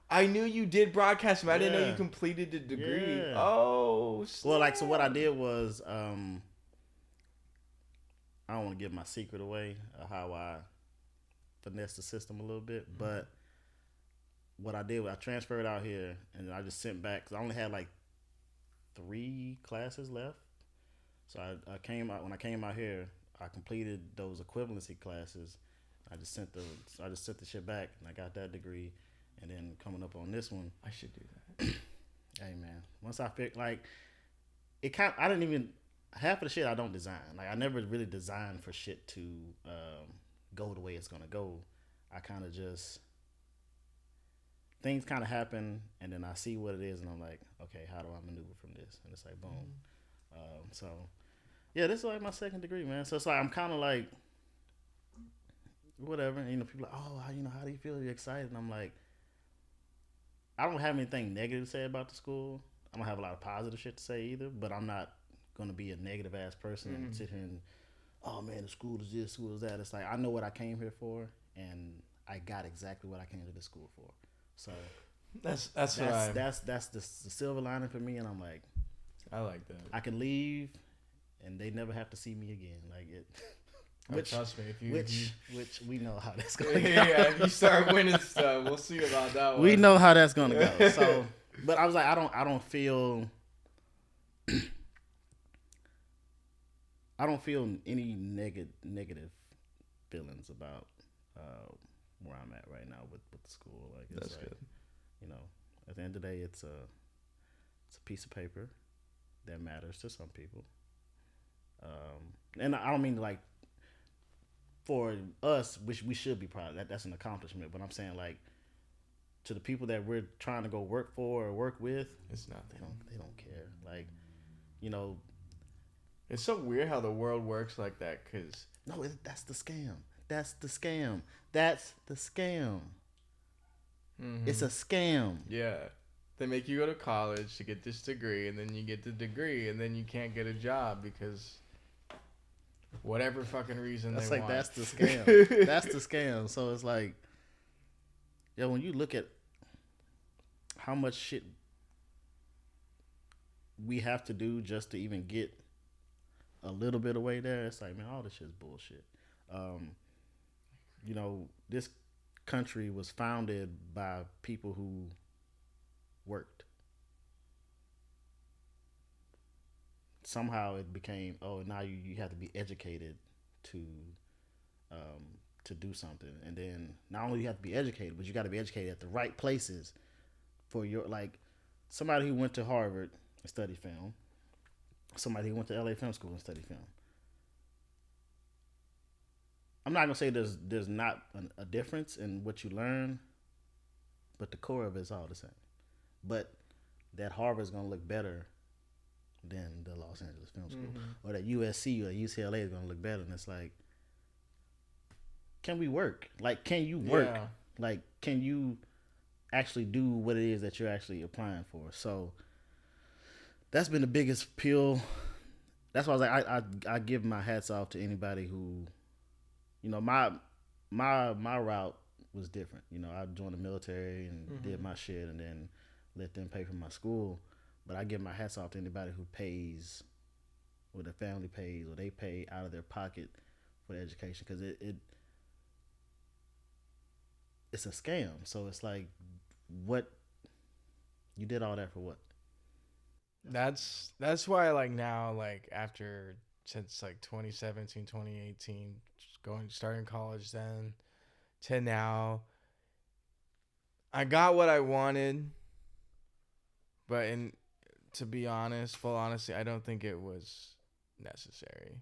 I knew you did broadcasting, but I didn't know you completed the degree. Yeah. Oh, snap. Well, like so what I did was I don't want to give my secret away of how I finesse the system a little bit, but what I did was I transferred out here and I just sent back because I only had like 3 classes left. So I came out when I came out here. I completed those equivalency classes. I just sent the shit back, and I got that degree. And then coming up on this one, I should do that. Hey man, once I picked like it, I didn't even half of the shit I don't design. Like I never really designed for shit to go the way it's gonna go. I kind of just things kind of happen, and then I see what it is, and I'm like, okay, how do I maneuver from this? And it's like boom. So. Yeah, this is like my second degree, man. So it's like I'm kind of like, whatever. And, people are like, oh, how do you feel? Are you excited? And I'm like, I don't have anything negative to say about the school. I don't have a lot of positive shit to say either. But I'm not gonna be a negative ass person and sit here and, oh man, the school is this, school is that. It's like I know what I came here for, and I got exactly what I came to the school for. So that's the silver lining for me. And I'm like, I like that. I can leave. And they never have to see me again, like it. Which, trust me, which we know how that's gonna go. Yeah, if you start winning stuff, we'll see about that one. We know how that's gonna go. So, but I was like, I don't feel any negative feelings about where I'm at right now with the school. Like it's that's like, good. At the end of the day, it's a piece of paper that matters to some people. And I don't mean like for us, which we should be proud of that. That's an accomplishment. But I'm saying like to the people that we're trying to go work for or work with, it's nothing. They don't care. Like, it's so weird how the world works like that. Cause that's the scam. That's the scam. That's the scam. Mm-hmm. It's a scam. Yeah. They make you go to college to get this degree, and then you get the degree, and then you can't get a job because whatever fucking reason that's they like, want. That's the scam. That's the scam. So it's like, when you look at how much shit we have to do just to even get a little bit away there, it's like, man, all this shit's bullshit. This country was founded by people who worked. Somehow it became, now you have to be educated to do something. And then not only you have to be educated, but you got to be educated at the right places for your, like somebody who went to Harvard and studied film, somebody who went to LA Film School and studied film. I'm not gonna say there's not a difference in what you learn, but the core of it's all the same. But that Harvard's gonna look better than the Los Angeles Film School, or that USC or UCLA is gonna look better. And it's like, can we work? Like, can you work? Yeah. Like, can you actually do what it is that you're actually applying for. So that's been the biggest pill. That's why I was like, I give my hats off to anybody who, my route was different. I joined the military and did my shit, and then let them pay for my school. But I give my hats off to anybody who pays, or their family pays, or they pay out of their pocket for the education, because it's a scam. So it's like, what you did all that for what? That's why like now, like after, since like 2017, 2018, starting college then to now, I got what I wanted, but to be honest, full honesty, I don't think it was necessary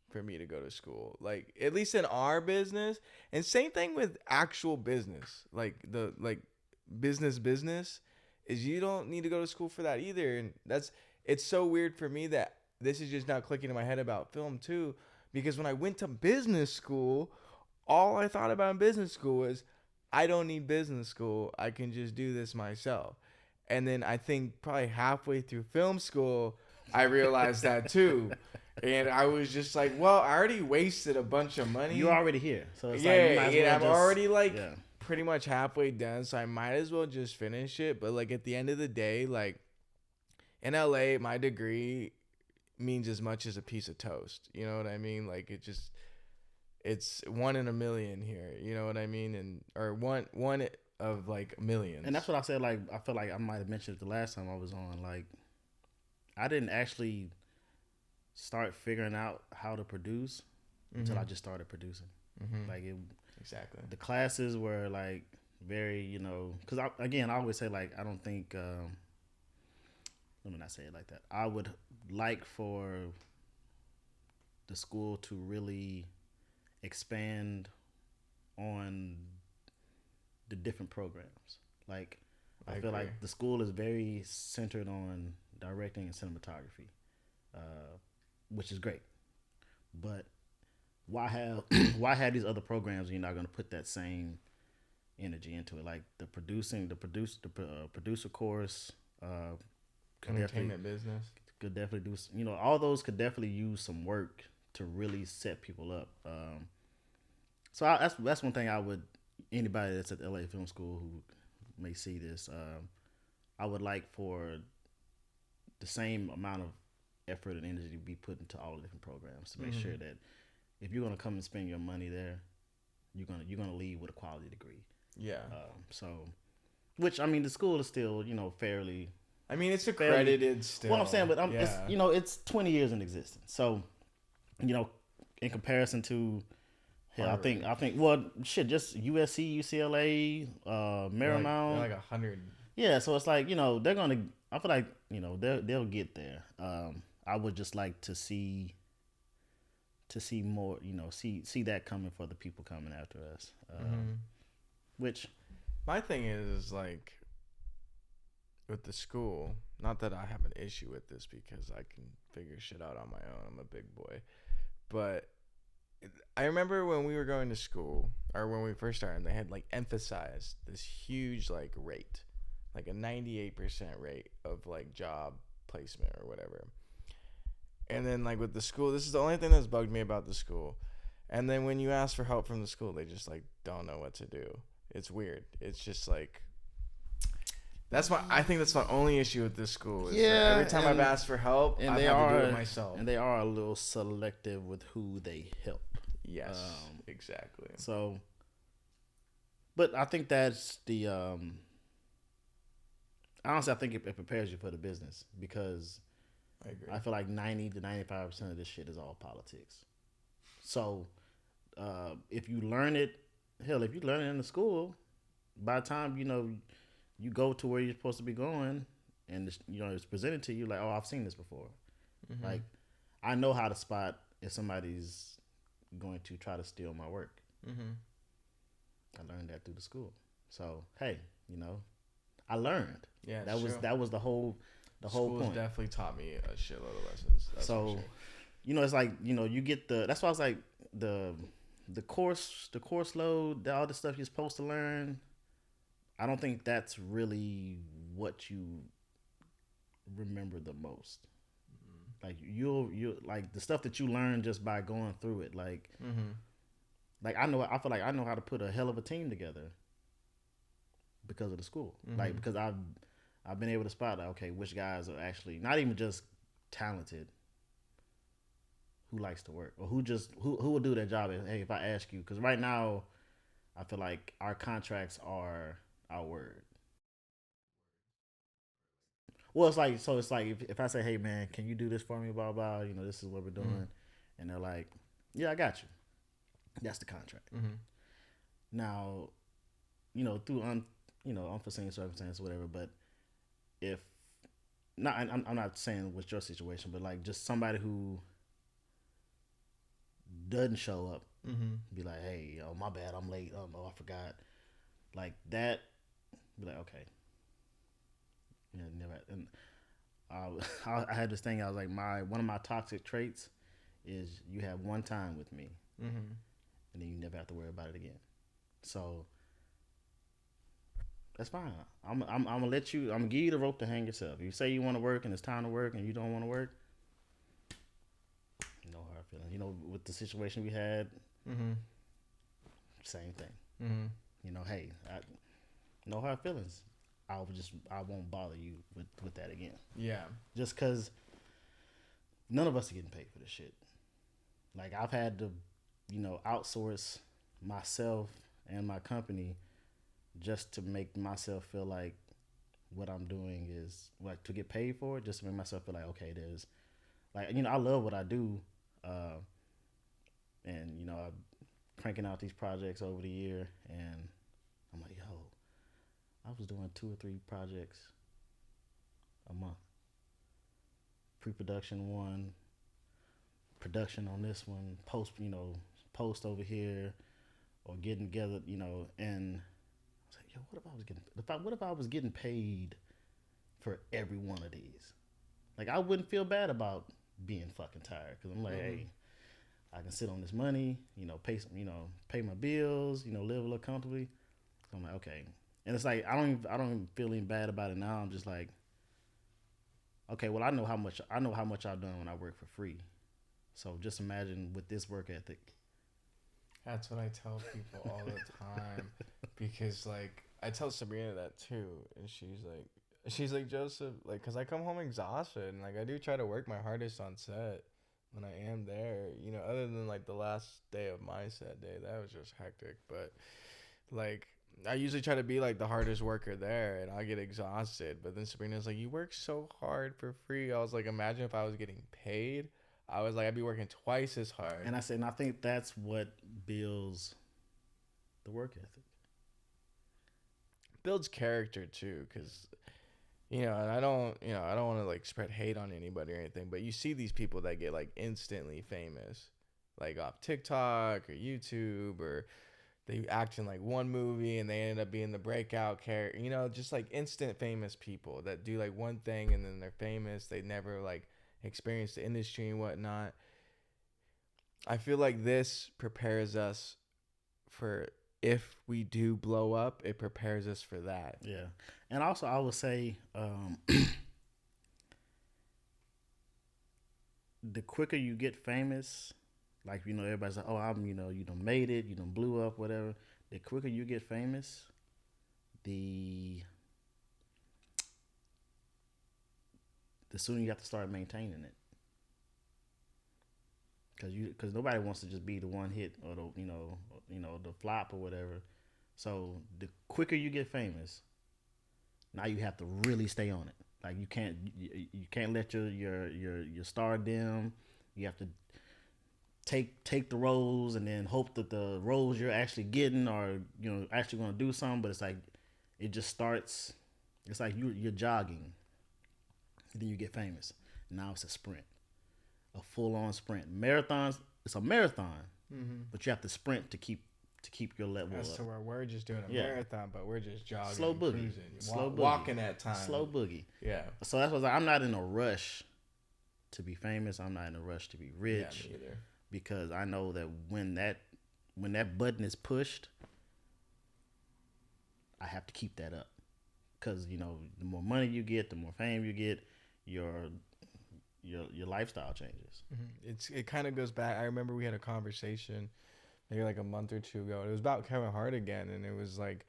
for me to go to school. Like, at least in our business, and same thing with actual business, like the business is, you don't need to go to school for that either. And it's so weird for me that this is just now clicking in my head about film too, because when I went to business school, all I thought about in business school was, I don't need business school, I can just do this myself. And then I think probably halfway through film school, I realized that too. And I was just like, well, I already wasted a bunch of money. You're already here. So it's I'm already pretty much halfway done. So I might as well just finish it. But like at the end of the day, like in LA, my degree means as much as a piece of toast. You know what I mean? Like it's 1 in a million here. You know what I mean? Or one of like millions. And that's what I said. Like, I feel like I might have mentioned it the last time I was on. Like, I didn't actually start figuring out how to produce until I just started producing. Like, exactly. The classes were like very, because I always say, like, I don't think, let me not say it like that. I would like for the school to really expand on the different programs. Like, I feel like the school is very centered on directing and cinematography, which is great. But why have these other programs and you're not going to put that same energy into it? Like the producer course, entertainment business could definitely do. All those could definitely use some work to really set people up. So that's one thing I would, anybody that's at the LA Film School who may see this, I would like for the same amount of effort and energy to be put into all the different programs to make sure that if you're gonna come and spend your money there, you're gonna leave with a quality degree. Yeah. So, which, I mean, the school is still fairly, I mean, it's accredited still. Well, I'm saying, but it's 20 years in existence. So, in comparison to, I think, well, shit, just USC, UCLA, Marymount, they're like 100. Yeah, so it's like, they're gonna. I feel like they'll get there. I would just like to see more. See that coming for the people coming after us. Which, my thing is like, with the school. Not that I have an issue with this because I can figure shit out on my own. I'm a big boy, but I remember when we were going to school, or when we first started, they had like emphasized this huge like rate, like a 98% rate of like job placement or whatever. And then like with the school, this is the only thing that's bugged me about the school. And then when you ask for help from the school, they just like don't know what to do. It's weird. It's just like, I think that's my only issue with this school. Is every time I've asked for help, I've had to do it myself. And they are a little selective with who they help. Yes, exactly. So, but I think that's the, honestly, I think it prepares you for the business, because I agree. I feel like 90 to 95% of this shit is all politics. So, if you learn it in the school, by the time, you go to where you're supposed to be going, and it's presented to you like, oh, I've seen this before. Like, I know how to spot if somebody's going to try to steal my work. I learned that through the school. So, hey, I learned. Yeah, that was the whole School's point. Definitely taught me a shitload of lessons. So, it's like, you get that's why I was like, the course load, all the stuff you're supposed to learn, I don't think that's really what you remember the most. Like you'll like the stuff that you learn just by going through it. Like I feel like I know how to put a hell of a team together because of the school. Like because I've been able to spot like, okay, which guys are actually not even just talented, who likes to work, or who will do their job. Hey, if I ask you, because right now I feel like our contracts are our word. Well, it's like if I say, hey man, can you do this for me, blah blah, this is what we're doing, and they're like, yeah, I got you. That's the contract. Now, through unforeseen circumstances, whatever. But if not, I'm not saying what's your situation, but like just somebody who doesn't show up, be like, hey, oh my bad, I'm late. Oh no, I forgot. Like that, be like, okay, yeah, never. And I had this thing. I was like, one of my toxic traits is you have one time with me, and then you never have to worry about it again. So that's fine. I'm gonna let you. I'm gonna give you the rope to hang yourself. You say you want to work and it's time to work, and you don't want to work. No hard feelings. With the situation we had, same thing. Hey, no hard feelings. I won't bother you with that again. Yeah. Just because none of us are getting paid for this shit. Like I've had to, outsource myself and my company just to make myself feel like what I'm doing is like to get paid for it, just to make myself feel like, okay, there's like, I love what I do. And, I'm cranking out these projects over the year, and I'm like, yo, I was doing 2 or 3 projects a month. Pre-production one, production on this one, post over here, or getting together, and I was like, yo, what if I was getting paid for every one of these? Like, I wouldn't feel bad about being fucking tired, because I'm like, hey, I can sit on this money, pay my bills, live a little comfortably. So I'm like, okay. And it's like I don't even feel any bad about it now. I'm just like, okay, well I know how much I've done when I work for free. So just imagine with this work ethic. That's what I tell people all the time, because like I tell Sabrina that too, and she's like Joseph, like, cause I come home exhausted, and like I do try to work my hardest on set when I am there. Other than like the last day of my set day, that was just hectic. But like I usually try to be like the hardest worker there, and I get exhausted. But then Sabrina's like, you work so hard for free. I was like, imagine if I was getting paid. I was like, I'd be working twice as hard. And I think that's what builds the work ethic. Builds character too, because and I don't want to like spread hate on anybody or anything, but you see these people that get like instantly famous, like off TikTok or YouTube, or they act in like one movie and they ended up being the breakout character, just like instant famous people that do like one thing and then they're famous. They never like experience the industry and whatnot. I feel like this prepares us for, if we do blow up, it prepares us for that. Yeah. And also I would say the quicker you get famous, like, everybody's like, oh, you done made it, you done blew up, whatever. The quicker you get famous, the sooner you have to start maintaining it. Because nobody wants to just be the one hit or the flop or whatever. So the quicker you get famous, now you have to really stay on it. Like you can't let your star dim. You have to take the roles and then hope that the roles you're actually getting are actually going to do something. But it's like it just starts. It's like you're jogging, and then you get famous. Now it's a sprint. A full-on sprint. Marathons, it's a marathon, but you have to sprint to keep your level As up. to where we're just doing a marathon, but we're just jogging, slow boogie, cruising, walking at times, slow boogie. Yeah. So that's what I'm not in a rush to be famous. I'm not in a rush to be rich. Yeah, me either. Because I know that when that button is pushed, I have to keep that up because you know the more money you get, the more fame you get, your lifestyle changes. It kind of goes back. I remember we had a conversation maybe like a month or two ago. It was about Kevin Hart again, and it was like,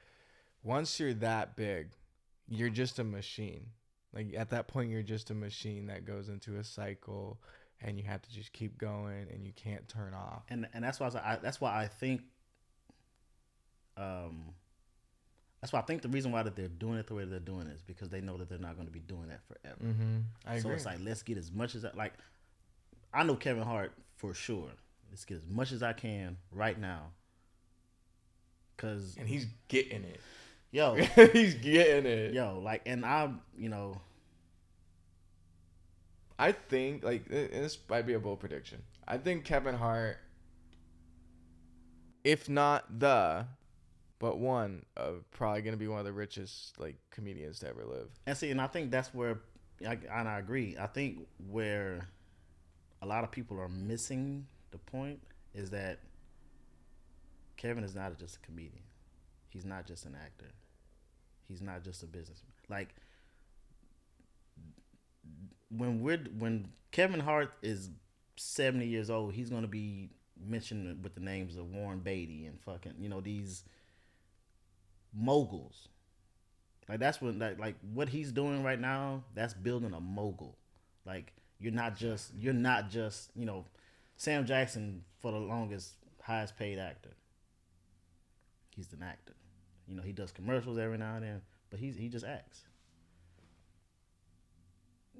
once you're that big, you're just a machine. Like at that point, you're just a machine that goes into a cycle, and you have to just keep going, and you can't turn off. And that's why that's why I think that's why I think the reason why that they're doing it the way they're doing it is because they know that they're not going to be doing that forever. I agree. So it's like, let's get as much as like I know Kevin Hart for sure. Let's get as much as I can right now. And he's getting it. Yo, he's getting it. Yo, like, and I'm, you know, I think like this might be a bold prediction. I think Kevin Hart, if not but one of probably gonna be one of the richest like comedians to ever live. And I think that's where, and I agree. I think where a lot of people are missing the point is that Kevin is not just a comedian. He's not just an actor. He's not just a businessman. Like when Kevin Hart is 70 years old, he's gonna be mentioned with the names of Warren Beatty and fucking, you know, these moguls. Like that's what like what he's doing right now. That's building a mogul. Like you're not just you know, Sam Jackson for the longest highest paid actor. He's an actor. You know, he does commercials every now and then, but he just acts.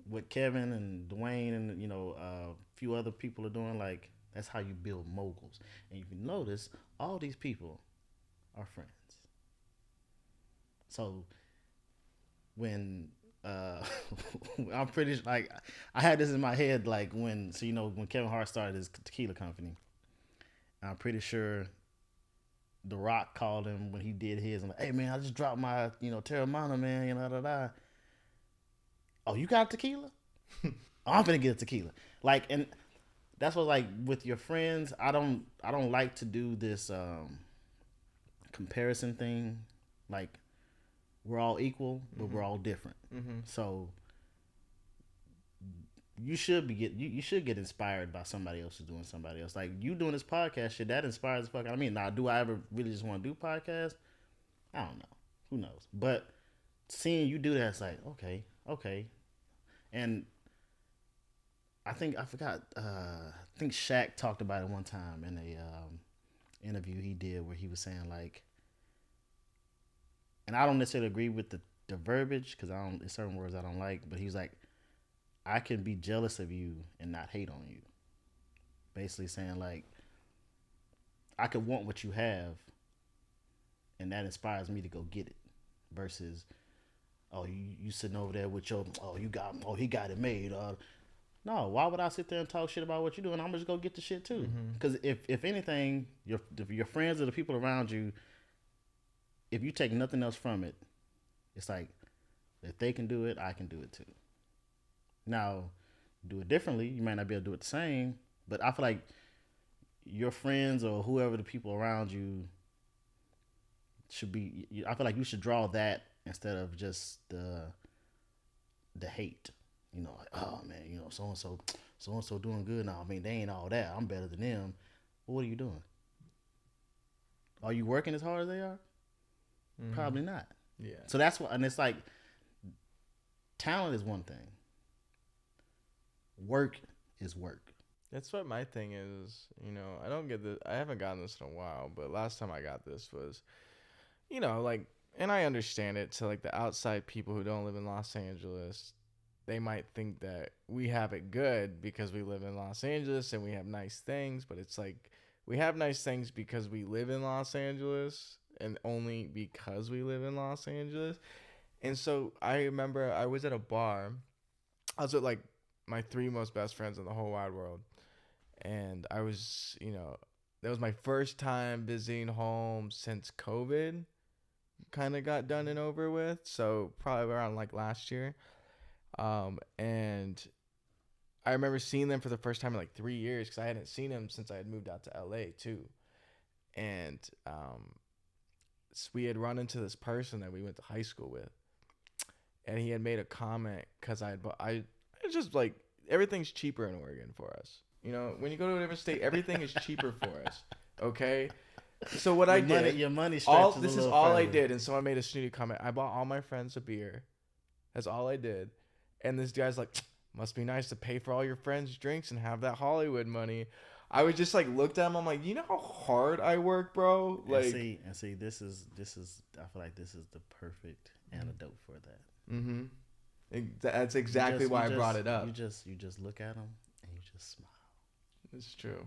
What Kevin and Dwayne and you know a few other people are doing, like that's how you build moguls. And if you notice, all these people are friends. So when I'm pretty like I had this in my head like when Kevin Hart started his tequila company, I'm pretty sure The Rock called him when he did his and like, hey man, I just dropped my Terramana, man, da. Oh, you got tequila? Oh, I'm finna get a tequila. Like, and that's what like with your friends, I don't like to do this comparison thing. Like we're all equal, but we're all different. So you should get inspired by somebody else doing somebody else. Like you doing this podcast shit, that inspires the fuck out of me. Now, do I ever really just want to do podcasts? I don't know. Who knows? But seeing you do that, it's like, okay. And I think Shaq talked about it one time in a interview he did where he was saying like, and I don't necessarily agree with the verbiage because there's certain words I don't like, but he was like, I can be jealous of you and not hate on you. Basically saying like, I could want what you have, and that inspires me to go get it. Versus, oh, you sitting over there with your, he got it made. No, why would I sit there and talk shit about what you're doing? I'm just go get the shit too. Because if anything, your friends or the people around you, if you take nothing else from it, it's like, if they can do it, I can do it too. Now, do it differently. You might not be able to do it the same, but I feel like your friends or whoever the people around you should be. I feel like you should draw that instead of just the hate. You know, like, oh man, so and so doing good now. I mean, they ain't all that. I'm better than them. Well, what are you doing? Are you working as hard as they are? Probably not. Yeah. So that's what, and it's like, talent is one thing. Work is work. That's what my thing is. I don't get this. I haven't gotten this in a while, but last time I got this was, like, and I understand it. To like the outside people who don't live in Los Angeles, they might think that we have it good because we live in Los Angeles and we have nice things, but it's like we have nice things because we live in Los Angeles and only because we live in Los Angeles. And so I remember I was at a bar. I was with like my three most best friends in the whole wide world. And I was, that was my first time visiting home since COVID kind of got done and over with. So probably around like last year. And I remember seeing them for the first time in like 3 years because I hadn't seen them since I had moved out to LA too. And we had run into this person that we went to high school with, and he had made a comment because it's just like everything's cheaper in Oregon for us. You know, when you go to a different state, everything is cheaper for us. Okay. So what I did, your money all stretches this a is little all further. I did, and someone made a snooty comment. I bought all my friends a beer. That's all I did. And this guy's like, must be nice to pay for all your friends' drinks and have that Hollywood money. I would just like looked at him. I'm like, you know how hard I work, bro. Like, and see, this is. I feel like this is the perfect antidote for that. Mm-hmm. That's exactly why I brought it up. You just look at them and you just smile. It's true.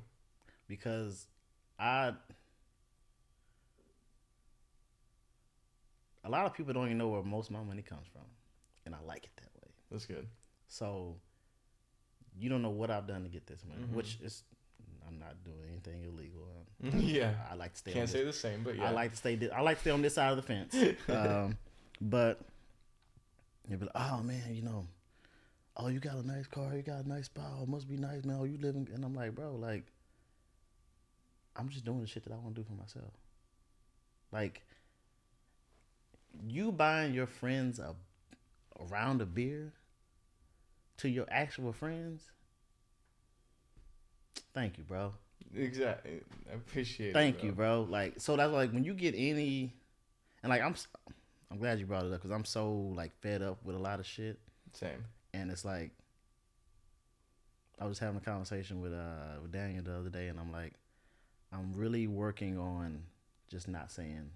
Because a lot of people don't even know where most of my money comes from, and I like it that way. That's good. So you don't know what I've done to get this money, which is I'm not doing anything illegal. Yeah, I like to stay. Can't say the same, but yeah, I like to stay. I like to stay on this side of the fence. But you'll be like, oh man, you know, oh you got a nice car, you got a nice spot, oh, must be nice, man. Oh, you living, and I'm like, bro, like I'm just doing the shit that I want to do for myself. Like you buying your friends a round of beer to your actual friends. Thank you, bro. Exactly. I appreciate it. Thank you, bro. Like, so that's like when you get any, and like I'm glad you brought it up because I'm so like fed up with a lot of shit. Same. And it's like I was having a conversation with Daniel the other day, and I'm like, I'm really working on just not saying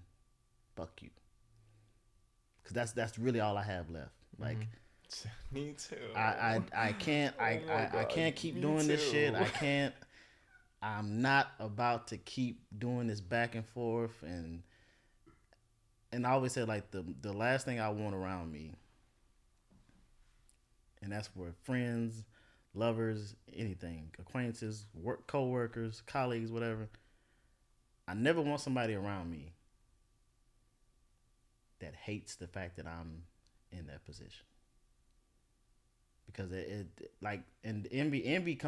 fuck you, because that's really all I have left. Like, me too. I can't I can't keep doing this shit. I can't. I'm not about to keep doing this back and forth, and I always say like the last thing I want around me, and that's for friends, lovers, anything, acquaintances, co-workers, colleagues, whatever. I never want somebody around me that hates the fact that I'm in that position. Because it like, and envy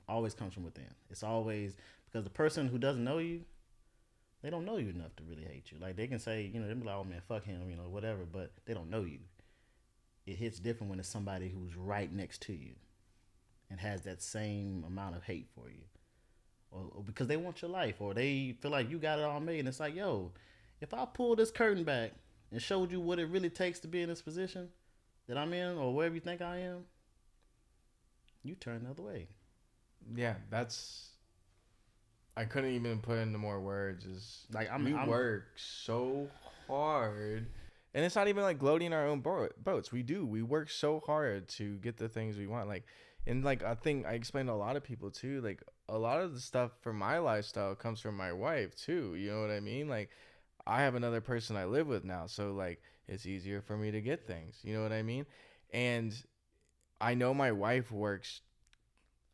always comes from within. It's always because the person who doesn't know you, they don't know you enough to really hate you. Like they can say, you know, they'll be like, oh man, fuck him, you know, whatever, but they don't know you. It hits different when it's somebody who's right next to you and has that same amount of hate for you. Or because they want your life, or they feel like you got it all made. And it's like, yo, if I pull this curtain back and showed you what it really takes to be in this position that I'm in, or wherever you think I am, you turn the other way. Yeah, I couldn't even put into more words. Is like we work so hard, and it's not even like gloating our own boats. We work so hard to get the things we want. Like, and like I think I explained to a lot of people too. Like a lot of the stuff for my lifestyle comes from my wife too. You know what I mean? Like I have another person I live with now, so like it's easier for me to get things. You know what I mean? And I know my wife works.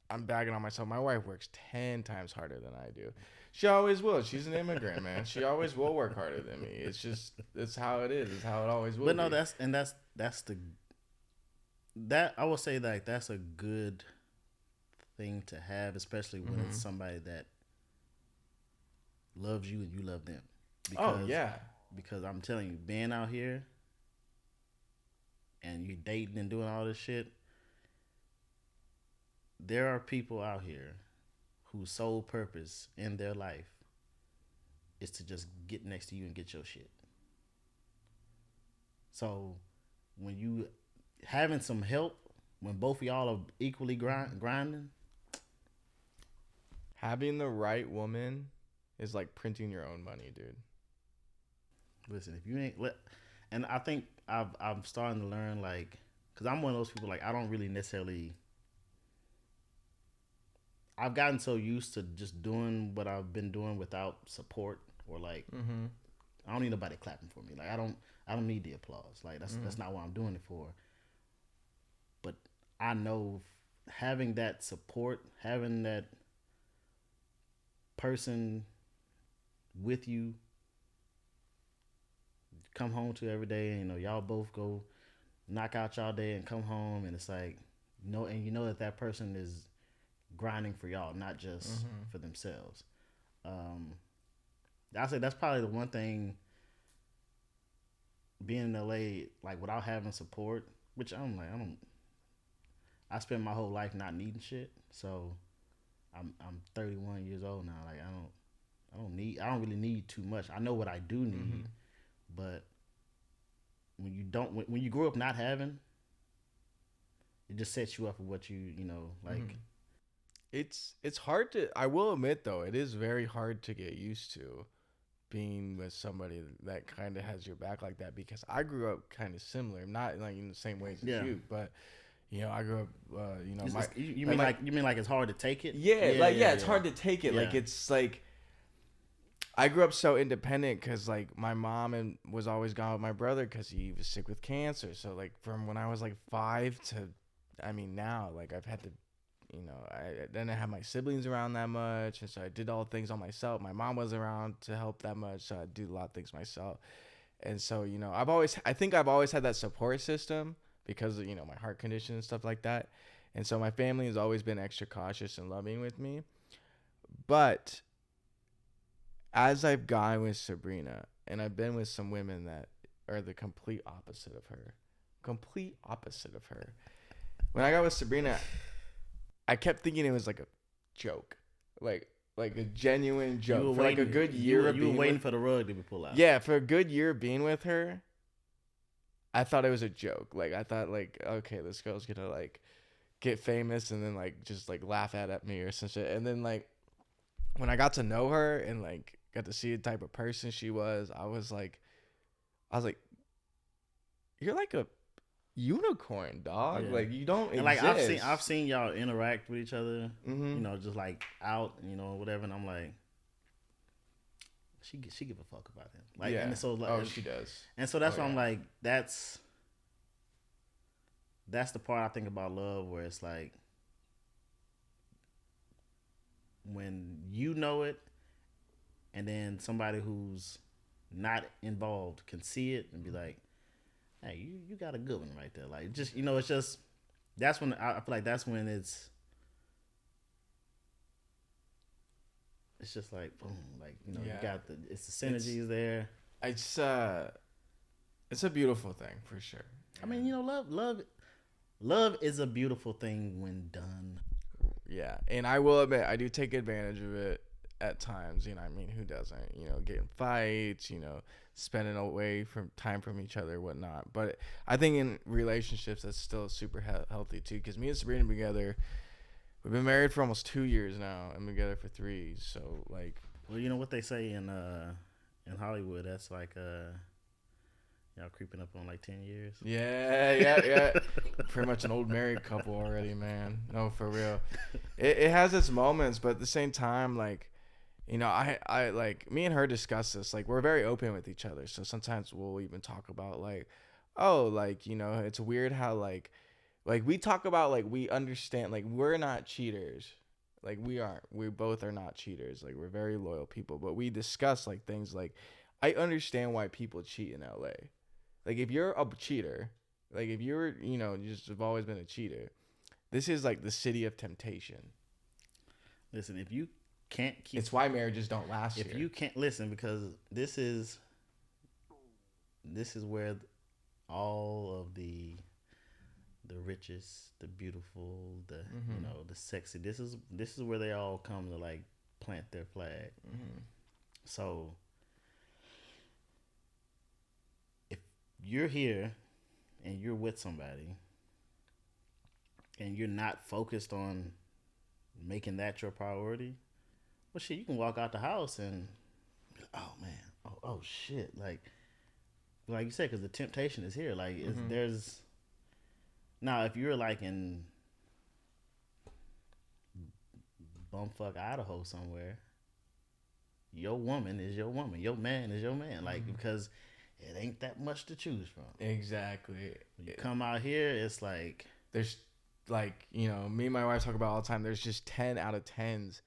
I'm bagging on myself. My wife works 10 times harder than I do. She always will. She's an immigrant, man. She always will work harder than me. It's how it is. It's how it always will. But no, I would say like that's a good thing to have, especially when it's somebody that loves you and you love them. Because I'm telling you, being out here and you dating and doing all this shit, there are people out here whose sole purpose in their life is to just get next to you and get your shit. So when you having some help, when both of y'all are equally grinding, having the right woman is like printing your own money, dude. Listen, if you ain't and I think I'm starting to learn, like, because I'm one of those people, like, I don't really necessarily. I've gotten so used to just doing what I've been doing without support, or like I don't need nobody clapping for me. Like I don't need the applause. Like that's not what I'm doing it for. But I know having that support, having that person with you, come home to every day, and you know y'all both go knock out y'all day and come home, and it's like and you know that person is grinding for y'all, not just for themselves. I say that's probably the one thing being in LA, like without having support, which I spent my whole life not needing shit. So I'm 31 years old now. Like I don't really need too much. I know what I do need, but when you grow up not having, it just sets you up for what you know, like. It's hard to, I will admit though, it is very hard to get used to being with somebody that kind of has your back like that, because I grew up kind of similar, not like in the same ways as you, but you know, I grew up, you know, you mean like it's hard to take it? It's hard to take it. Yeah. Like it's like I grew up so independent because like my mom was always gone with my brother because he was sick with cancer. So like from when I was like 5 to, I mean now, like I've had to, you know, I didn't have my siblings around that much, and so I did all things on myself. My mom wasn't around to help that much, so I do a lot of things myself. And so, you know, I think I've always had that support system because of, you know, my heart condition and stuff like that. And so my family has always been extra cautious and loving with me. But as I've gone with Sabrina, and I've been with some women that are the complete opposite of her. When I got with Sabrina, I kept thinking it was like a joke, like a genuine joke. For like a good year, you were waiting for the rug to be pulled out. Yeah, for a good year of being with her, I thought it was a joke. Like I thought, like, okay, this girl's gonna like get famous and then like just like laugh at me or some shit. And then like when I got to know her and like got to see the type of person she was, I was like, you're like a unicorn, dog. Yeah. Like you don't and exist. Like I've seen y'all interact with each other, you know, just like out, you know, whatever, and I'm like, she give a fuck about him, like, and so like, she does, and so that's why I'm like, that's the part I think about love, where it's like when you know it, and then somebody who's not involved can see it and be like, hey, you got a good one right there. Like, just, you know, it's just, that's when I feel like that's when it's just like boom, like, you know, you got it's the synergies there. It's a beautiful thing for sure. I mean, you know, love is a beautiful thing when done. Yeah, and I will admit I do take advantage of it at times. You know, I mean, who doesn't? You know, get in fights. You know, spending away from time from each other, whatnot. But I think in relationships, that's still super healthy too. Because me and Sabrina together, we've been married for almost 2 years now, and together for 3. So like, well, you know what they say in Hollywood? That's like y'all creeping up on like 10 years. Yeah. Pretty much an old married couple already, man. No, for real. It has its moments, but at the same time, like, you know, I like, me and her discuss this. Like, we're very open with each other. So sometimes we'll even talk about like, oh, like, you know, it's weird how like we talk about like, we understand, like, we're not cheaters. Like, we aren't. We both are not cheaters. Like, we're very loyal people. But we discuss like things like, I understand why people cheat in LA. Like, if you're a cheater, like if you're, you know, just have always been a cheater, this is like the city of temptation. Listen, if you can't keep, it's why marriages don't last. If you can't listen, because this is where all of the richest, the beautiful, the you know, the sexy. This is where they all come to like plant their flag. So if you're here and you're with somebody and you're not focused on making that your priority, well, shit, you can walk out the house and, oh man, oh shit, like you said, because the temptation is here. Like, there's, now if you're like in bumfuck Idaho somewhere, your woman is your woman, your man is your man, like, because it ain't that much to choose from. Exactly. When you come out here, it's like, there's like, you know, me and my wife talk about all the time, there's just 10 out of 10s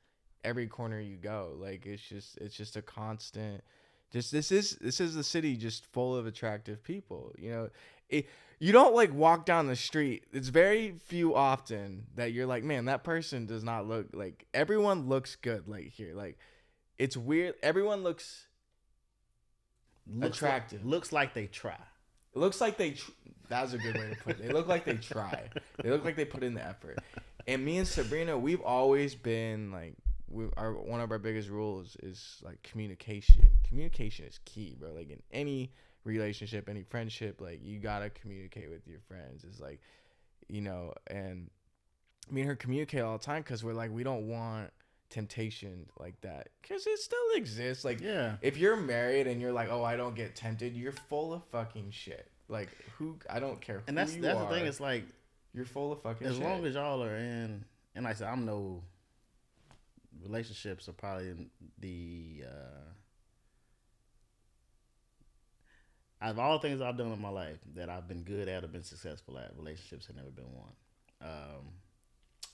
every corner you go. Like, it's just a constant, just this is the city just full of attractive people. You know, you don't like walk down the street, it's very few often that you're like, man, that person does not look like, everyone looks good. Like, here, like, it's weird, everyone looks attractive, looks like they try. It looks like that's a good way to put it. They look like they try. They look like they put in the effort. And me and Sabrina, we've always been like, one of our biggest rules is like communication. Communication is key, bro. Like in any relationship, any friendship, like you gotta communicate with your friends. It's like, and me and her communicate all the time because we're like, we don't want temptation like that, because it still exists. Like, if you're married and you're like, oh, I don't get tempted, you're full of fucking shit. Like, I don't care who and that's you the are, thing. It's like, you're full of fucking as shit. long as y'all are in, and like I said, I'm no, relationships are probably the out of all the things I've done in my life that I've been good at or been successful at, relationships have never been one.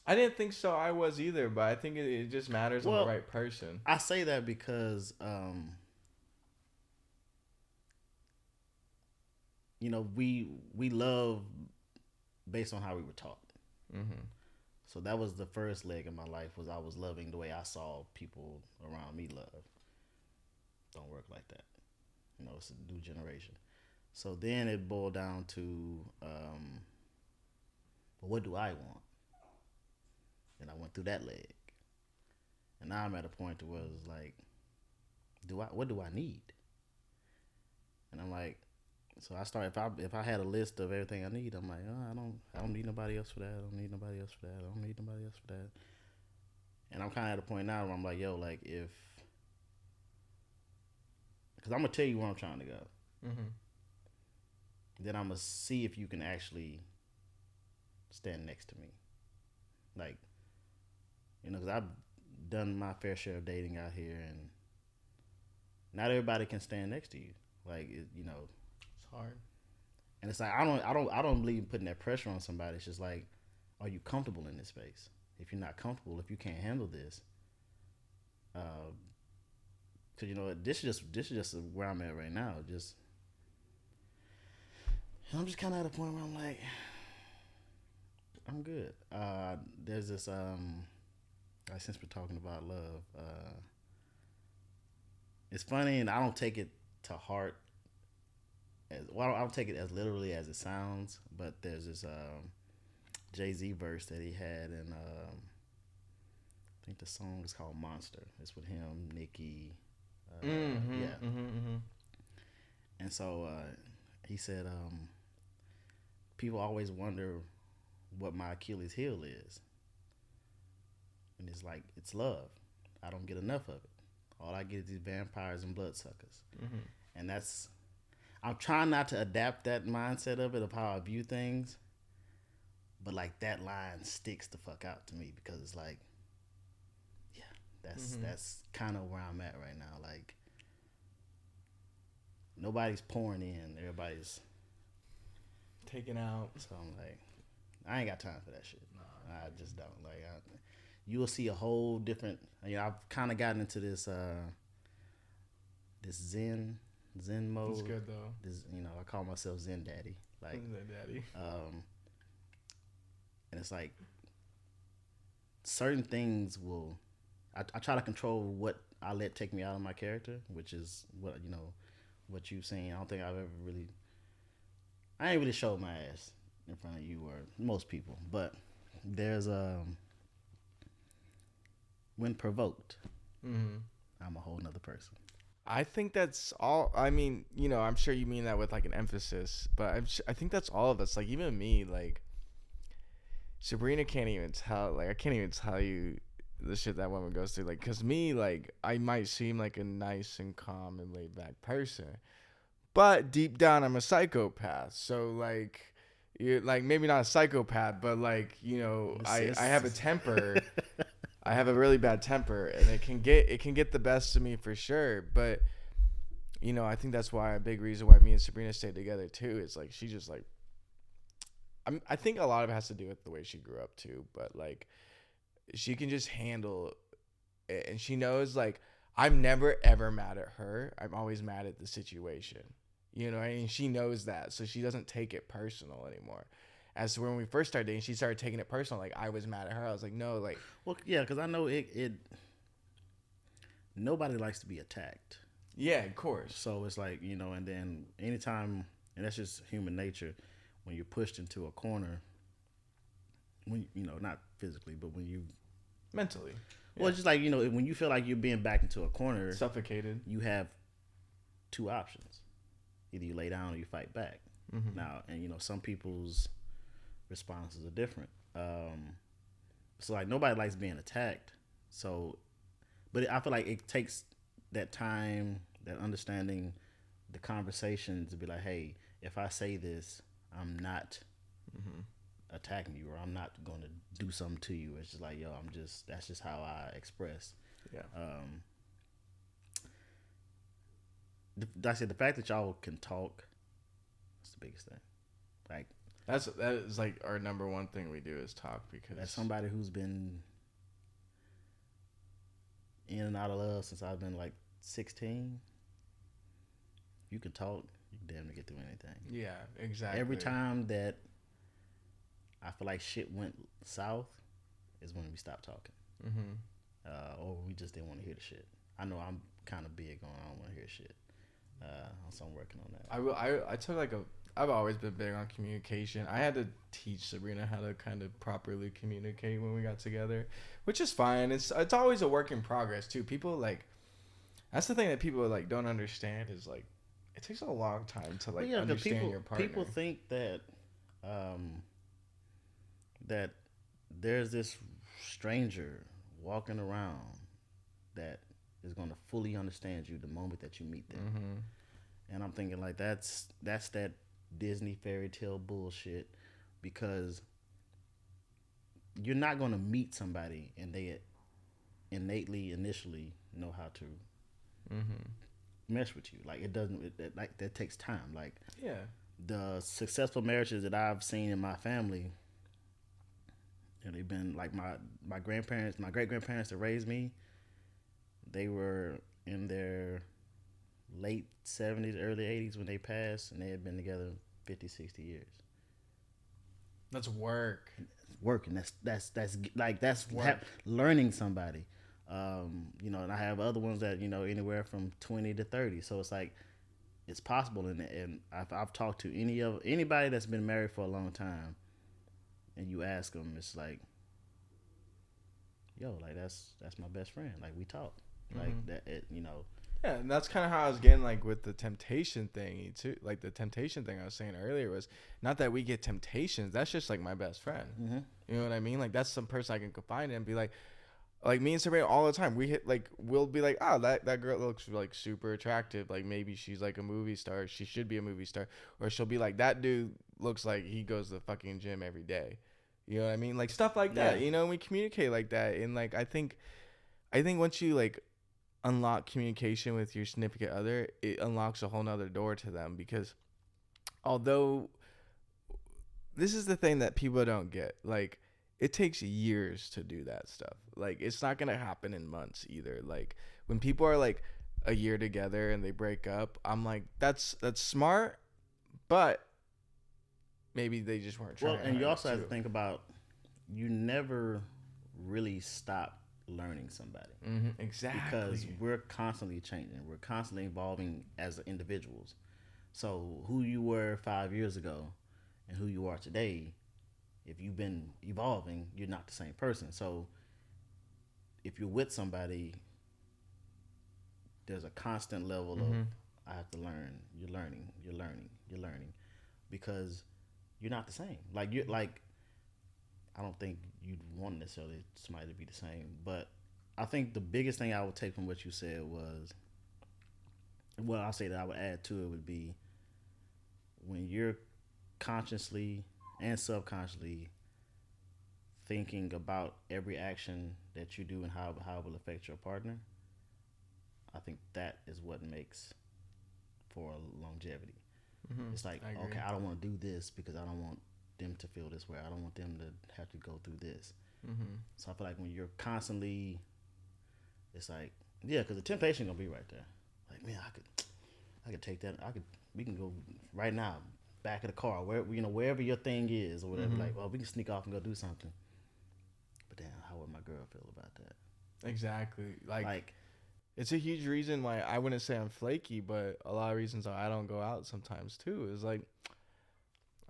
I didn't think so. I was either, but I think it just matters on the right person. I say that because, we love based on how we were taught. Mm-hmm. So that was the first leg of my life, was I was loving the way I saw people around me love. Don't work like that. It's a new generation. So then it boiled down to, what do I want? And I went through that leg. And now I'm at a point where it's like, what do I need? And I'm like, so I started, if I had a list of everything I need, I'm like, oh, I don't need nobody else for that. I don't need nobody else for that. I don't need nobody else for that. And I'm kind of at a point now where I'm like, yo, like because I'm going to tell you where I'm trying to go. Mm-hmm. Then I'm going to see if you can actually stand next to me. Like, because I've done my fair share of dating out here, and not everybody can stand next to you. Like, it's hard. And it's like, I don't believe in putting that pressure on somebody. It's just like, are you comfortable in this space? If you're not comfortable, if you can't handle this, because this is just where I'm at right now. I'm just kind of at a point where I'm like, I'm good. There's this since we're talking about love, it's funny, and I don't take it to heart. I don't take it as literally as it sounds, but there's this Jay-Z verse that he had, and I think the song is called Monster. It's with him, Nicki. And so he said, people always wonder what my Achilles heel is. And it's like, it's love. I don't get enough of it. All I get is these vampires and bloodsuckers. Mm-hmm. And I'm trying not to adapt that mindset of it, of how I view things. But like, that line sticks the fuck out to me, because it's like, that's kind of where I'm at right now. Like, nobody's pouring in, everybody's taking out. So I'm like, I ain't got time for that shit. No, I just don't. Like, you will see a whole different. I've kind of gotten into this this Zen mode. It's good though. This, I call myself Zen Daddy. Like, Zen Daddy. And it's like, certain things will. I try to control what I let take me out of my character, which is what you've seen. I don't think I've ever really. I ain't really showed my ass in front of you or most people, but there's when provoked, I'm a whole nother person. I think that's all. I mean, I'm sure you mean that with like an emphasis, but I think that's all of us. Like, even me, like Sabrina can't even tell. Like, I can't even tell you the shit that woman goes through. Like, cause me, like, I might seem like a nice and calm and laid back person, but deep down I'm a psychopath. So like, you're like, maybe not a psychopath, but like, I have a temper. I have a really bad temper, and it can get the best of me for sure. But I think that's why a big reason why me and Sabrina stayed together too. Is like, she just like, I think a lot of it has to do with the way she grew up too. But like, she can just handle it, and she knows, like, I'm never ever mad at her. I'm always mad at the situation. And she knows that, so she doesn't take it personal anymore. As to when we first started dating, she started taking it personal. Like, I was mad at her. I was like, no, like, well, yeah, because I know it. Nobody likes to be attacked. Yeah, of course. So it's like, and then anytime and that's just human nature. When you're pushed into a corner, when not physically, but when you mentally. Well, it's just like when you feel like you're being backed into a corner, suffocated, you have two options: either you lay down or you fight back. Mm-hmm. Now, and some people's responses are different. So like nobody likes being attacked. So, but I feel like it takes that time, that understanding, the conversation to be like, hey, if I say this, I'm not attacking you, or I'm not going to do something to you. It's just like, yo, that's just how I express. Yeah. I said the fact that y'all can talk is the biggest thing. Like that is like our number one thing we do is talk, because as somebody who's been in and out of love since I've been like 16, you can talk, you can damn near get through anything. Yeah, exactly. Every time that I feel like shit went south is when we stopped talking. Mm-hmm. Or we just didn't want to hear the shit. I know I'm kind of big on I don't want to hear shit. So I'm working on that. I took like I've always been big on communication. I had to teach Sabrina how to kind of properly communicate when we got together, which is fine. It's always a work in progress too. People like, that's the thing that people like don't understand is like, it takes a long time to like understand your partner. People think that that there's this stranger walking around that is going to fully understand you the moment that you meet them. Mm-hmm. And I'm thinking like that's that Disney fairy tale bullshit, because you're not going to meet somebody and they innately initially know how to mesh with you. Like it doesn't like that takes time. Like the successful marriages that I've seen in my family, and they've been like my grandparents, my great grandparents that raised me. They were in their late 70s, early 80s when they passed, and they had been together 50, 60 years. That's work. Working. That's learning somebody. And I have other ones that anywhere from 20 to 30. So it's like it's possible, and I've talked to anybody that's been married for a long time, and you ask them, it's like, yo, like that's my best friend. Like we talk. Like that, Yeah, and that's kind of how I was getting like with the temptation thing too. Like the temptation thing I was saying earlier was not that we get temptations. That's just like my best friend. Mm-hmm. You know what I mean? Like that's some person I can confide in and be like me and Sabrina all the time. We'll be like, oh, that girl looks like super attractive. Like maybe she's like a movie star. She should be a movie star. Or she'll be like, that dude looks like he goes to the fucking gym every day. You know what I mean? Like stuff like that. We communicate like that, and like I think once you like unlock communication with your significant other, it unlocks a whole nother door to them, because although this is the thing that people don't get, like it takes years to do that stuff. Like it's not gonna happen in months either. Like when people are like a year together and they break up, I'm like, that's smart, but maybe they just weren't trying. Well, and you also have to think about, you never really stop learning somebody. Mm-hmm, exactly. Because we're constantly changing. We're constantly evolving as individuals. So who you were 5 years ago and who you are today, if you've been evolving, you're not the same person. So if you're with somebody, there's a constant level of, I have to learn. You're learning. Because you're not the same. Like you're like, I don't think you'd want necessarily somebody to be the same, but I think the biggest thing I would take from what you said was, well, I'll say that I would add to it would be, when you're consciously and subconsciously thinking about every action that you do and how it will affect your partner, I think that is what makes for longevity. Mm-hmm. It's like, okay, I don't want to do this because I don't want them to feel this way. I don't want them to have to go through this. Mm-hmm. So I feel like when you're constantly, it's like, because the temptation gonna be right there. Like, man, I could take that. We can go right now, back of the car, wherever your thing is or whatever. Mm-hmm. Like, well, we can sneak off and go do something. But damn, how would my girl feel about that? Exactly. Like It's a huge reason why I wouldn't say I'm flaky, but a lot of reasons why I don't go out sometimes too is like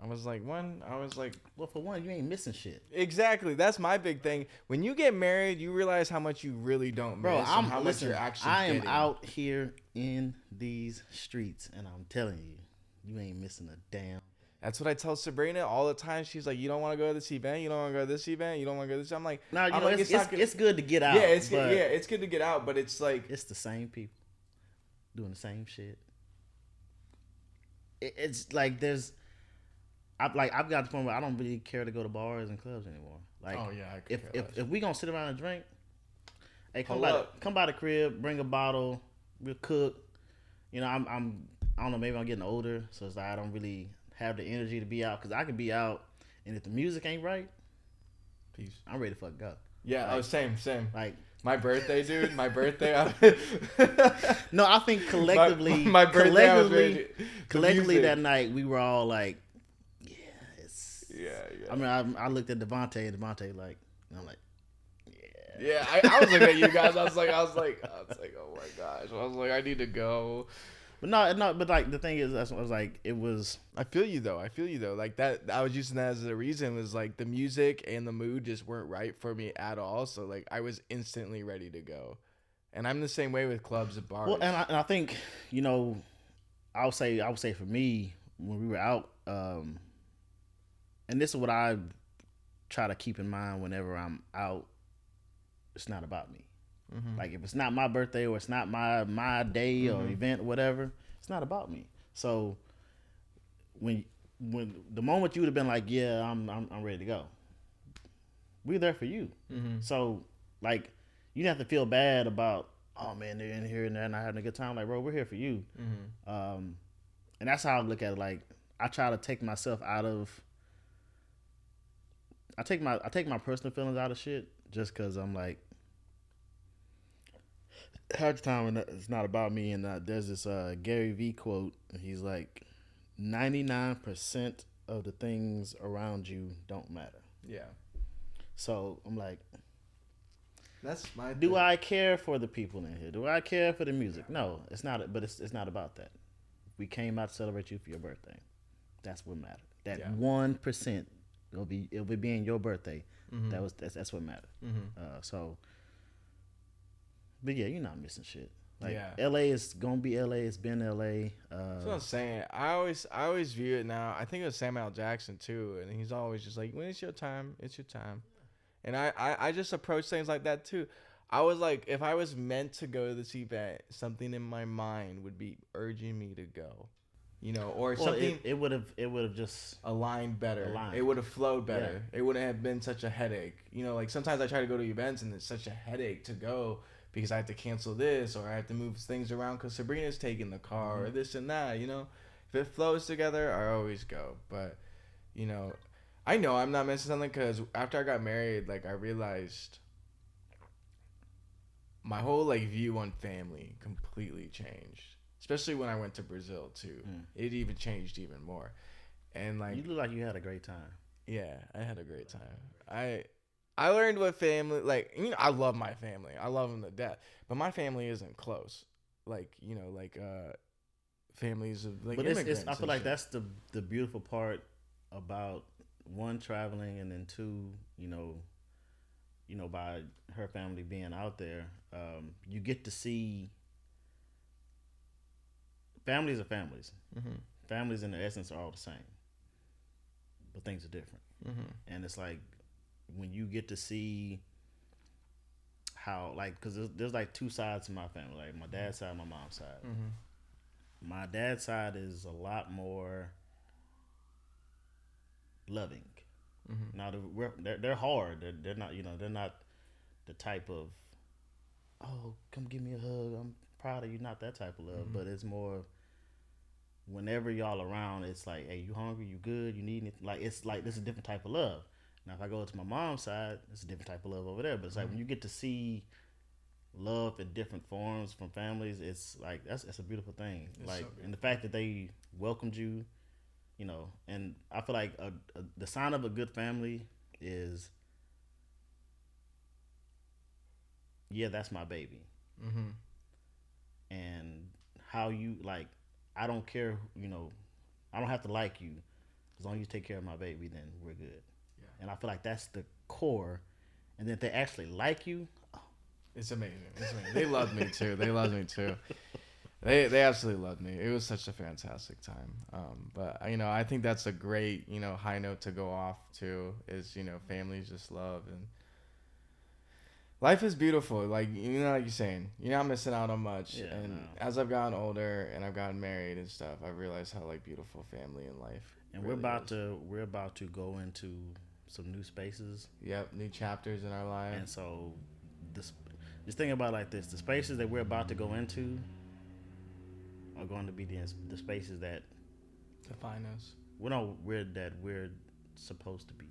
I was like Well, for one, you ain't missing shit. exactly. That's my big thing. When you get married, you realize how much you really don't Bro, miss and how much you're actually I am getting. out here in these streets, and I'm telling you, you ain't missing a damn. That's what I tell Sabrina all the time. She's like, "You don't want to go to this event. You don't want to go to this event. You don't want to go to this." I'm like, No, you I'm know, like, it's good to get out. Yeah, it's good. Yeah, it's good to get out, but it's like it's the same people doing the same shit. It's like I've got to the point where I don't really care to go to bars and clubs anymore. Like, oh yeah, I could if we gonna sit around and drink, hey, come by the crib, bring a bottle, we'll cook. You know, I don't know, maybe I'm getting older, so it's like I don't really have the energy to be out because I could be out, and if the music ain't right, peace. I'm ready to fuck go. Yeah, like, same. Like my birthday, dude. My birthday. No, I think collectively, my birthday, collectively that night we were all like, yeah. I mean, I looked at Devontae and Devontae like, and I'm like, yeah. I was looking at you guys. I was like, oh my gosh. I was like, I need to go. But no. But like the thing is, I was like, it was. I feel you though. Like that. I was using that as a reason. Was like the music and the mood just weren't right for me at all. So like I was instantly ready to go. And I'm the same way with clubs and bars. Well, and I think, you know, I would say for me when we were out, and this is what I try to keep in mind whenever I'm out. It's not about me. Mm-hmm. Like if it's not my birthday or it's not my day or event or whatever, it's not about me. So when the moment you would have been like, yeah, I'm ready to go, we're there for you. Mm-hmm. So like you didn't have to feel bad about, oh man, they're in here and they're not having a good time. Like, bro, we're here for you. Mm-hmm. And that's how I look at it. Like I try to take myself out of. I take my personal feelings out of shit just because I'm like. Half the time it's not about me, and there's this Gary V quote. He's like, 99% of the things around you don't matter. Yeah. So I'm like, that's my. Do I care for the people in here? Do I care for the music? No, it's not. But it's not about that. We came out to celebrate you for your birthday. That's what mattered. That 1% it'll be being your birthday. Mm-hmm. That's what mattered. Mm-hmm. But yeah, you're not missing shit. Like LA is gonna be LA. It's been LA. That's what I'm saying. I always view it now. I think it was Samuel Jackson too, and he's always just like, when it's your time, it's your time. And I just approach things like that too. I was like, if I was meant to go to this event, something in my mind would be urging me to go. You know, or something. It would have just aligned better. It would have flowed better. Yeah. It wouldn't have been such a headache. You know, like sometimes I try to go to events and it's such a headache to go. Because I have to cancel this or I have to move things around because Sabrina's taking the car or this and that, you know. If it flows together, I always go. But, you know I'm not missing something because after I got married, like, I realized my whole, like, view on family completely changed. Especially when I went to Brazil, too. It even changed even more. And, like... You look like you had a great time. Yeah, I had a great time. I learned what family, like, you know, I love my family. I love them to death. But my family isn't close. Like, you know, like, families of, like, immigrants. I feel like that's the beautiful part about, one, traveling, and then two, you know, by her family being out there, you get to see, families are families. Mm-hmm. Families in their essence are all the same. But things are different. Mm-hmm. And it's like, when you get to see how, like, because there's like two sides to my family, like my dad's side and my mom's side. Mm-hmm. My dad's side is a lot more loving. Mm-hmm. Now they're hard. They're not, you know, they're not the type of, oh, come give me a hug, I'm proud of you. Not that type of love. Mm-hmm. But it's more, whenever y'all around, it's like, hey, you hungry? You good? You need anything? Like, it's like, this is a different type of love. Now, if I go to my mom's side, it's a different type of love over there. But it's like when you get to see love in different forms from families, it's like that's a beautiful thing. It's like, so and the fact that they welcomed you, you know. And I feel like the sign of a good family is, yeah, that's my baby. Mm-hmm. how you like. I don't care. I don't have to like you as long as you take care of my baby. Then we're good. Yeah. And I feel like that's the core. And then if they actually like you, it's amazing. It's amazing. They loved me too. They loved me too. They absolutely loved me. It was such a fantastic time. But I think that's a great high note to go off to is families just love, and life is beautiful. Like like you're saying, you're not missing out on much. Yeah, and no. as I've gotten older and I've gotten married and stuff, I've realized how like beautiful family and life. And really we're about to go into some new spaces. Yep, new chapters in our lives. And so just think about it like this: the spaces that we're about to go into are going to be the spaces that define us. We're supposed to be.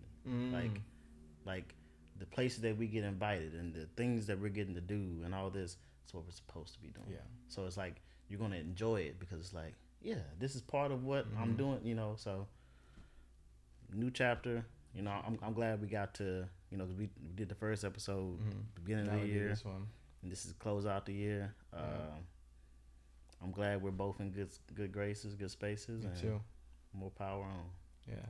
Like the places that we get invited and the things that we're getting to do and all this. That's what we're supposed to be doing. Yeah. So it's like you're gonna enjoy it because it's like, yeah, this is part of what I'm doing. So new chapter. I'm glad we got to. Cause we did the first episode beginning of the year. This one. And this is close out the year. I'm glad we're both in good graces, good spaces. Me and too. More power on. Yeah.